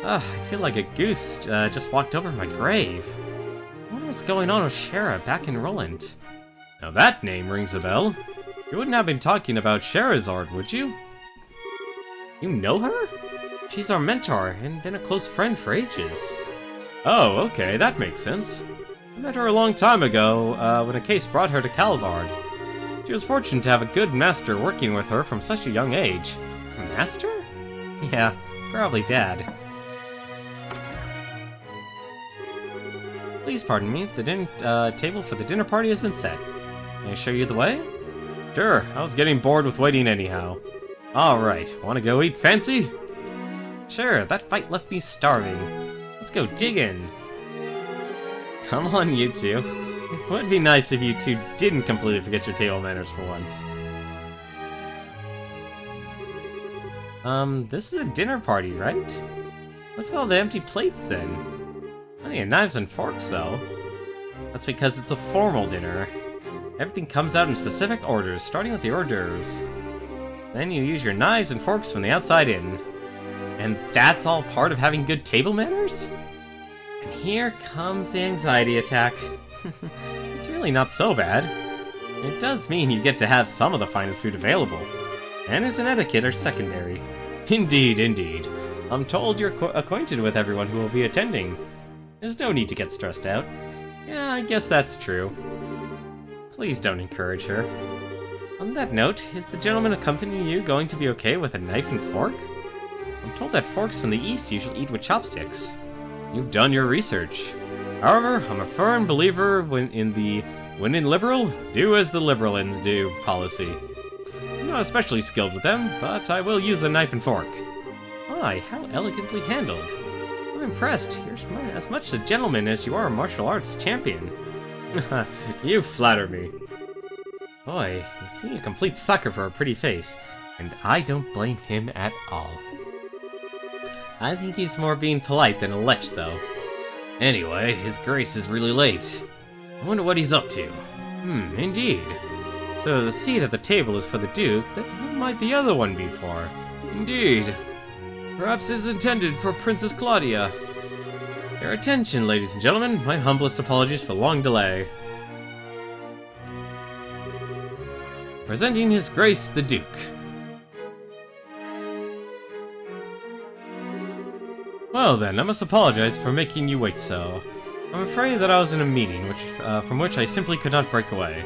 I feel like a goose just walked over my grave. I wonder what's going on with Shara back in Roland. Now that name rings a bell. You wouldn't have been talking about Sherazard, would you? You know her? She's our mentor and been a close friend for ages. Oh, okay, that makes sense. I met her a long time ago, when a case brought her to Calvard. She was fortunate to have a good master working with her from such a young age. Master? Yeah, probably Dad. Please pardon me, the table for the dinner party has been set. Can I show you the way? Sure, I was getting bored with waiting anyhow. Alright, wanna go eat fancy? Sure, that fight left me starving. Let's go dig in. Come on, you two. It would be nice if you two didn't completely forget your table manners for once. This is a dinner party, right? What's with all the empty plates, then? Plenty of knives and forks, though. That's because it's a formal dinner. Everything comes out in specific orders, starting with the hors d'oeuvres. Then you use your knives and forks from the outside in. And that's all part of having good table manners? And here comes the anxiety attack. It's really not so bad. It does mean you get to have some of the finest food available. Manners and etiquette are secondary. Indeed, indeed. I'm told you're acquainted with everyone who will be attending. There's no need to get stressed out. Yeah, I guess that's true. Please don't encourage her. On that note, is the gentleman accompanying you going to be okay with a knife and fork? I'm told that forks from the East usually eat with chopsticks. You've done your research. However, I'm a firm believer when in liberal, do as the liberalins do policy. I'm not especially skilled with them, but I will use a knife and fork. My, how elegantly handled. I'm impressed. You're as much a gentleman as you are a martial arts champion. You flatter me. Boy, you seem a complete sucker for a pretty face, and I don't blame him at all. I think he's more being polite than a lech, though. Anyway, his grace is really late. I wonder what he's up to. Indeed. So the seat at the table is for the Duke, then who might the other one be for? Indeed. Perhaps it's intended for Princess Claudia. Your attention, ladies and gentlemen. My humblest apologies for long delay. Presenting His Grace the Duke. Well then, I must apologize for making you wait so. I'm afraid that I was in a meeting, from which I simply could not break away.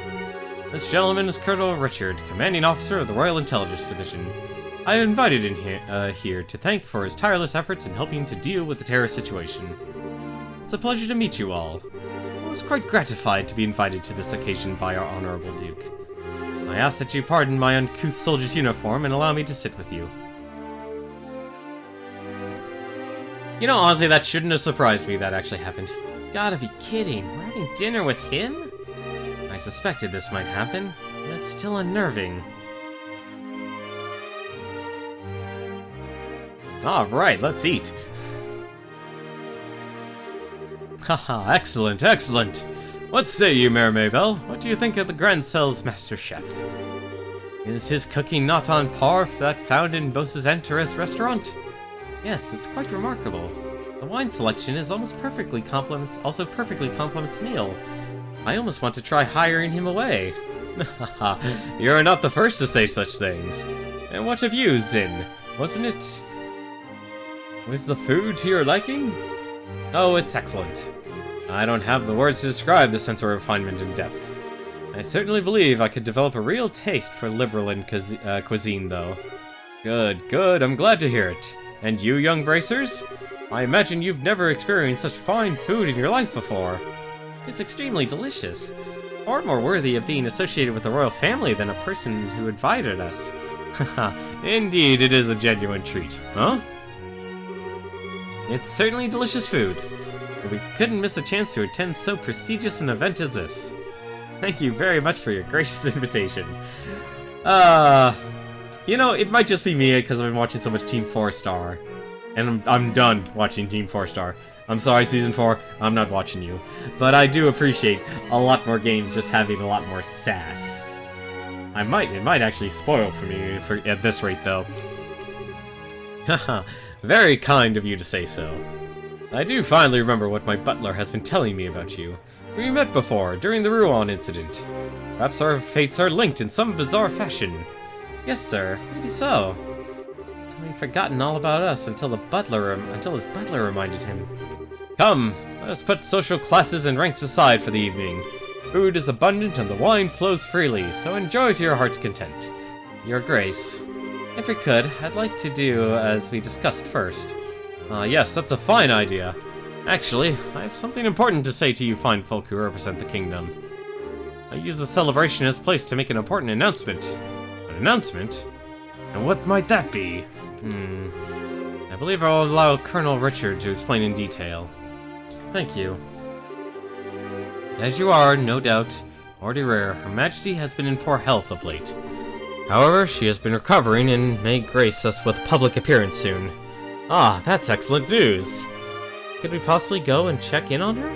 This gentleman is Colonel Richard, commanding officer of the Royal Intelligence Division. I invited him here to thank for his tireless efforts in helping to deal with the terrorist situation. It's a pleasure to meet you all. I was quite gratified to be invited to this occasion by our Honorable Duke. I ask that you pardon my uncouth soldier's uniform and allow me to sit with you. You know, honestly, that shouldn't have surprised me that actually happened. Gotta be kidding, we're having dinner with him? I suspected this might happen, but it's still unnerving. Alright, let's eat. Haha, excellent, excellent. What say you, Mayor Maybell? What do you think of the Grand Cell's master chef? Is his cooking not on par with that found in Bose's Enter's restaurant? Yes, it's quite remarkable. The wine selection is also perfectly complements the meal. I almost want to try hiring him away. You're not the first to say such things. And what of you, Zin? Wasn't it... Was the food to your liking? Oh, it's excellent. I don't have the words to describe the sense of refinement and depth. I certainly believe I could develop a real taste for liberal cuisine, though. Good, good, I'm glad to hear it. And you, young bracers? I imagine you've never experienced such fine food in your life before. It's extremely delicious. Far more worthy of being associated with the royal family than a person who invited us. Haha, indeed it is a genuine treat, huh? It's certainly delicious food. But we couldn't miss a chance to attend so prestigious an event as this. Thank you very much for your gracious invitation. You know, it might just be me because I've been watching so much Team 4 Star. And I'm done watching Team 4 Star. I'm sorry, Season 4, I'm not watching you. But I do appreciate a lot more games just having a lot more sass. It might actually spoil for me at this rate, though. Haha, very kind of you to say so. I do finally remember what my butler has been telling me about you. We met before, during the Rouen incident. Perhaps our fates are linked in some bizarre fashion. Yes, sir, maybe so. He'd forgotten all about us until his butler reminded him. Come, let us put social classes and ranks aside for the evening. Food is abundant and the wine flows freely, so enjoy to your heart's content. Your Grace, if we could, I'd like to do as we discussed first. Yes, that's a fine idea. Actually, I have something important to say to you fine folk who represent the kingdom. I use the celebration as place to make an important announcement. An announcement? And what might that be? I believe I'll allow Colonel Richard to explain in detail. Thank you. As you are, no doubt, already aware, Her Majesty has been in poor health of late. However, she has been recovering and may grace us with public appearance soon. Ah, that's excellent news! Could we possibly go and check in on her?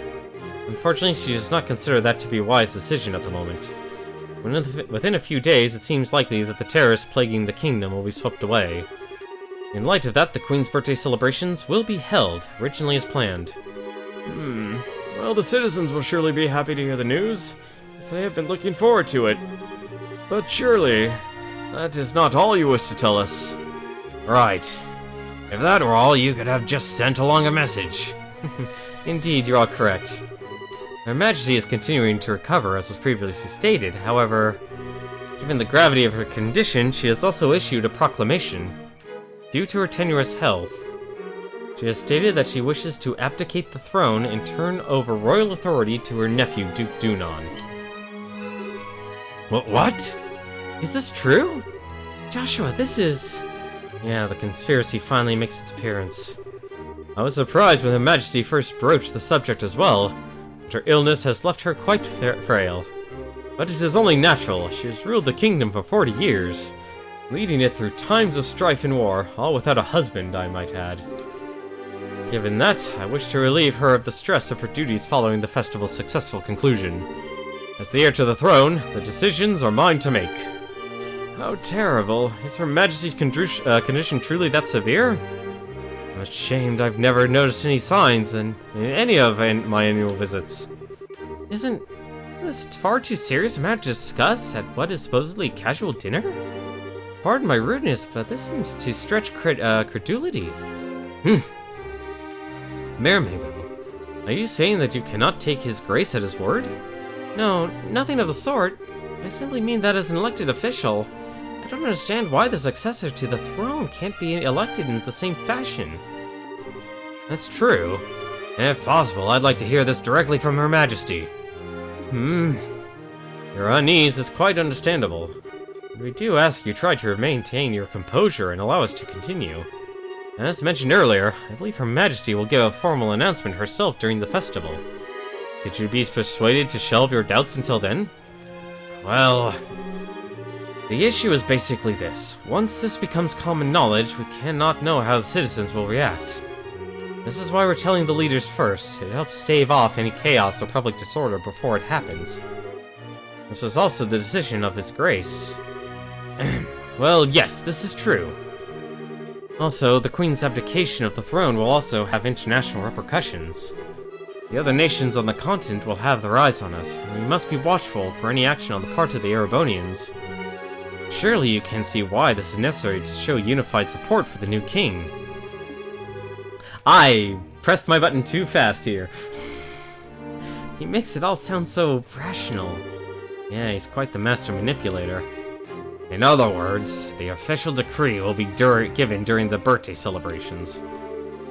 Unfortunately, she does not consider that to be a wise decision at the moment. Within a few days, it seems likely that the terrorists plaguing the kingdom will be swept away. In light of that, the Queen's birthday celebrations will be held, originally as planned. Well, the citizens will surely be happy to hear the news, as they have been looking forward to it. But surely, that is not all you wish to tell us. Right. If that were all, you could have just sent along a message. Indeed, you're all correct. Her Majesty is continuing to recover, as was previously stated. However, given the gravity of her condition, she has also issued a proclamation. Due to her tenuous health, she has stated that she wishes to abdicate the throne and turn over royal authority to her nephew, Duke Dunon. What? Is this true? Joshua, this is... Yeah, the conspiracy finally makes its appearance. I was surprised when Her Majesty first broached the subject as well, but her illness has left her quite frail. But it is only natural. She has ruled the kingdom for 40 years, leading it through times of strife and war, all without a husband, I might add. Given that, I wish to relieve her of the stress of her duties following the festival's successful conclusion. As the heir to the throne, the decisions are mine to make. How terrible. Is Her Majesty's condition truly that severe? I'm ashamed I've never noticed any signs in any of my annual visits. Isn't this far too serious a matter to discuss at what is supposedly casual dinner? Pardon my rudeness, but this seems to stretch credulity. Mayor Mabel, are you saying that you cannot take his grace at his word? No, nothing of the sort. I simply mean that as an elected official, I don't understand why the successor to the throne can't be elected in the same fashion. That's true. And if possible, I'd like to hear this directly from Her Majesty. Your unease is quite understandable. We do ask you try to maintain your composure and allow us to continue. As mentioned earlier, I believe Her Majesty will give a formal announcement herself during the festival. Could you be persuaded to shelve your doubts until then? Well, the issue is basically this. Once this becomes common knowledge, we cannot know how the citizens will react. This is why we're telling the leaders first. It helps stave off any chaos or public disorder before it happens. This was also the decision of His Grace. Well, yes, this is true. Also, the Queen's abdication of the throne will also have international repercussions. The other nations on the continent will have their eyes on us, and we must be watchful for any action on the part of the Erebonians. Surely you can see why this is necessary to show unified support for the new king. I pressed my button too fast here. He makes it all sound so rational. Yeah, he's quite the master manipulator. In other words, the official decree will be given during the birthday celebrations.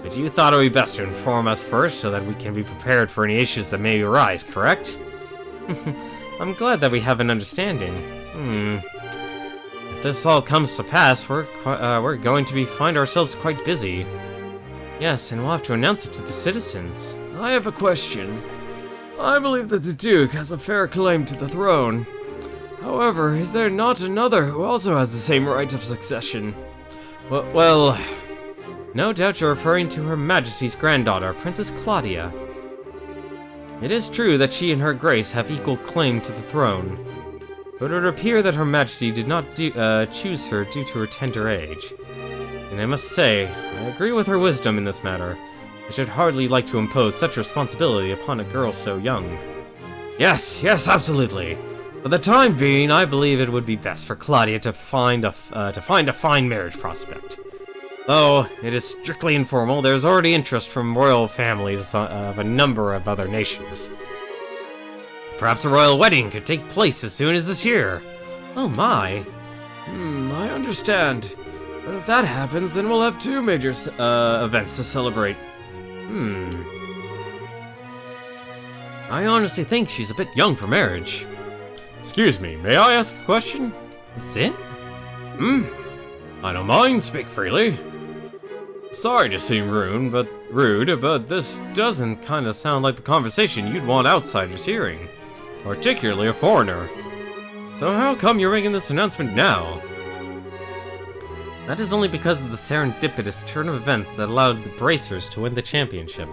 But you thought it would be best to inform us first so that we can be prepared for any issues that may arise, correct? I'm glad that we have an understanding. If this all comes to pass, we're going to find ourselves quite busy. Yes, and we'll have to announce it to the citizens. I have a question. I believe that the Duke has a fair claim to the throne. However, is there not another who also has the same right of succession? Well, no doubt you're referring to Her Majesty's granddaughter, Princess Claudia. It is true that she and Her Grace have equal claim to the throne, but it would appear that Her Majesty did not choose her due to her tender age. And I must say, I agree with her wisdom in this matter. I should hardly like to impose such responsibility upon a girl so young. Yes, absolutely. For the time being, I believe it would be best for Claudia to find a fine marriage prospect. Though it is strictly informal, there is already interest from royal families of a number of other nations. Perhaps a royal wedding could take place as soon as this year. Oh my. I understand. But if that happens, then we'll have two major events to celebrate. I honestly think she's a bit young for marriage. Excuse me, may I ask a question? Sin? I don't mind, speak freely. Sorry to seem rude, but this doesn't kind of sound like the conversation you'd want outsiders hearing. Particularly a foreigner. So how come you're making this announcement now? That is only because of the serendipitous turn of events that allowed the Bracers to win the championship.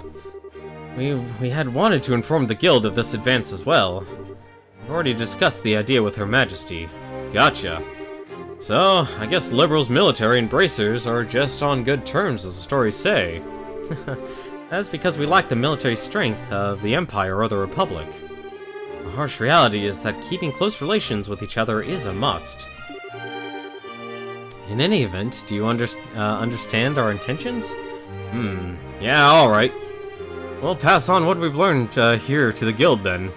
We had wanted to inform the guild of this advance as well. We've already discussed the idea with Her Majesty. Gotcha. So, I guess Liberals, military, and Bracers are just on good terms, as the stories say. That's because we lack the military strength of the Empire or the Republic. The harsh reality is that keeping close relations with each other is a must. In any event, do you understand our intentions? Yeah, alright. We'll pass on what we've learned here to the guild then.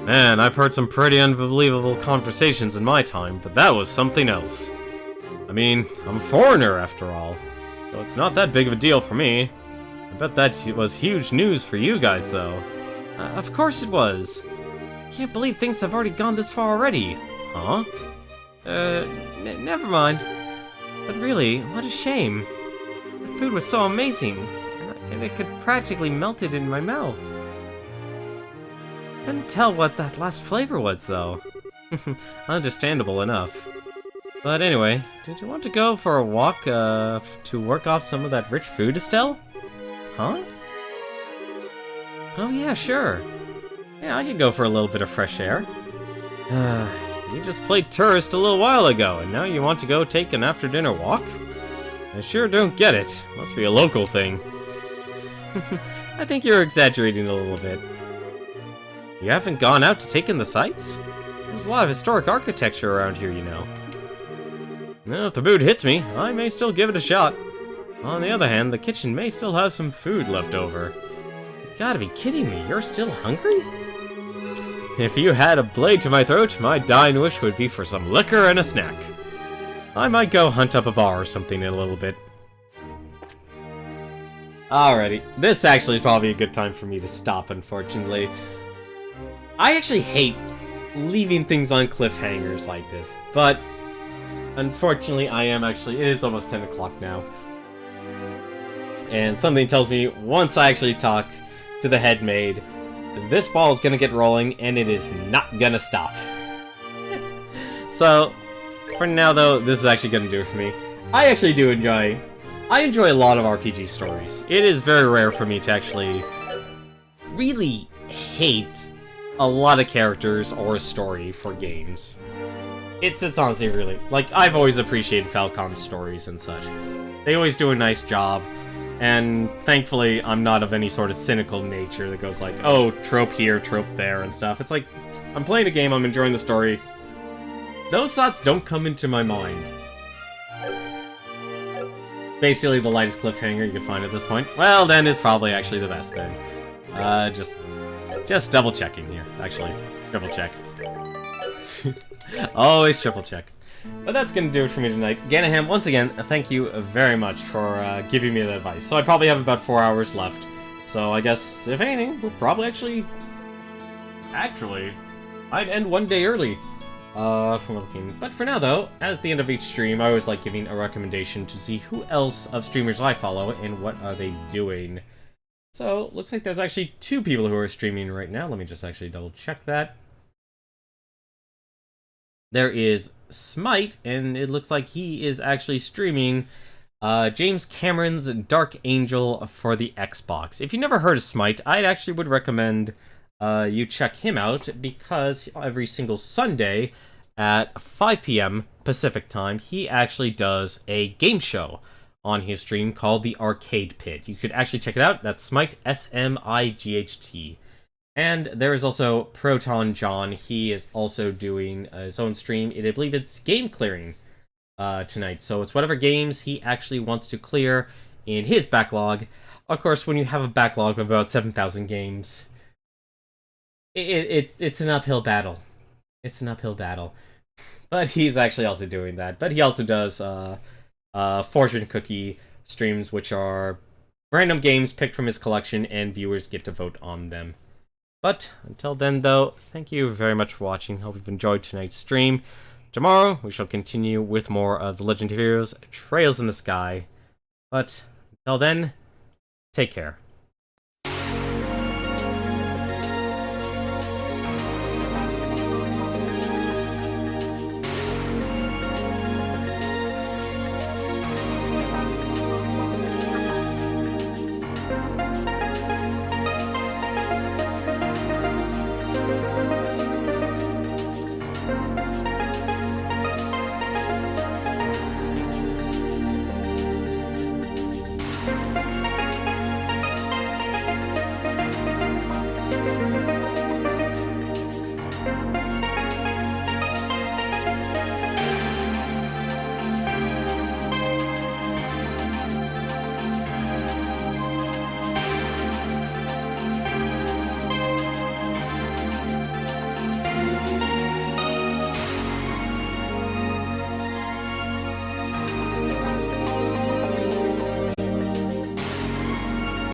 Man, I've heard some pretty unbelievable conversations in my time, but that was something else. I mean, I'm a foreigner after all, so it's not that big of a deal for me. I bet that was huge news for you guys though. Of course it was. Can't believe things have already gone this far already. Huh? Never mind. But really, what a shame. The food was so amazing, and it could practically melt it in my mouth. Couldn't tell what that last flavor was, though. Understandable enough. But anyway, did you want to go for a walk, to work off some of that rich food, Estelle? Huh? Oh yeah, sure. Yeah, I could go for a little bit of fresh air. You just played tourist a little while ago, and now you want to go take an after-dinner walk? I sure don't get it. Must be a local thing. I think you're exaggerating a little bit. You haven't gone out to take in the sights? There's a lot of historic architecture around here, you know. Well, if the mood hits me, I may still give it a shot. On the other hand, the kitchen may still have some food left over. You gotta be kidding me, you're still hungry? If you had a blade to my throat, my dying wish would be for some liquor and a snack. I might go hunt up a bar or something in a little bit. Alrighty, this actually is probably a good time for me to stop, unfortunately. I actually hate leaving things on cliffhangers like this, but unfortunately it is almost 10 o'clock now. And something tells me once I actually talk to the head maid, this ball is gonna get rolling, and it is not gonna stop. So, for now though, this is actually gonna do it for me. I enjoy a lot of RPG stories. It is very rare for me to actually really hate a lot of characters or a story for games. It's honestly really, like, I've always appreciated Falcom's stories and such. They always do a nice job. And thankfully, I'm not of any sort of cynical nature that goes like, oh, trope here, trope there, and stuff. It's like, I'm playing a game, I'm enjoying the story. Those thoughts don't come into my mind. Basically, the lightest cliffhanger you can find at this point. Well, then it's probably actually the best then. Just double checking here, actually. Triple check. Always triple check. But that's going to do it for me tonight. Ganaham, once again, thank you very much for giving me that advice. So I probably have about 4 hours left. So I guess, if anything, we'll probably actually, I'd end one day early from looking. But for now, though, at the end of each stream, I always like giving a recommendation to see who else of streamers I follow and what are they doing. So, looks like there's actually 2 people who are streaming right now. Let me just actually double check that. There is Smite, and it looks like he is actually streaming James Cameron's Dark Angel for the Xbox. If you never heard of Smite, I actually would recommend you check him out, because every single Sunday at 5 p.m. Pacific time, he actually does a game show on his stream called The Arcade Pit. You could actually check it out. That's Smite, S-M-I-G-H-T. And there is also Proton John. He is also doing his own stream. I believe it's game clearing tonight. So it's whatever games he actually wants to clear in his backlog. Of course, when you have a backlog of about 7,000 games, it's an uphill battle. It's an uphill battle. But he's actually also doing that. But he also does fortune cookie streams, which are random games picked from his collection, and viewers get to vote on them. But until then, though, thank you very much for watching. Hope you've enjoyed tonight's stream. Tomorrow, we shall continue with more of the Legend of Heroes Trails in the Sky. But until then, take care.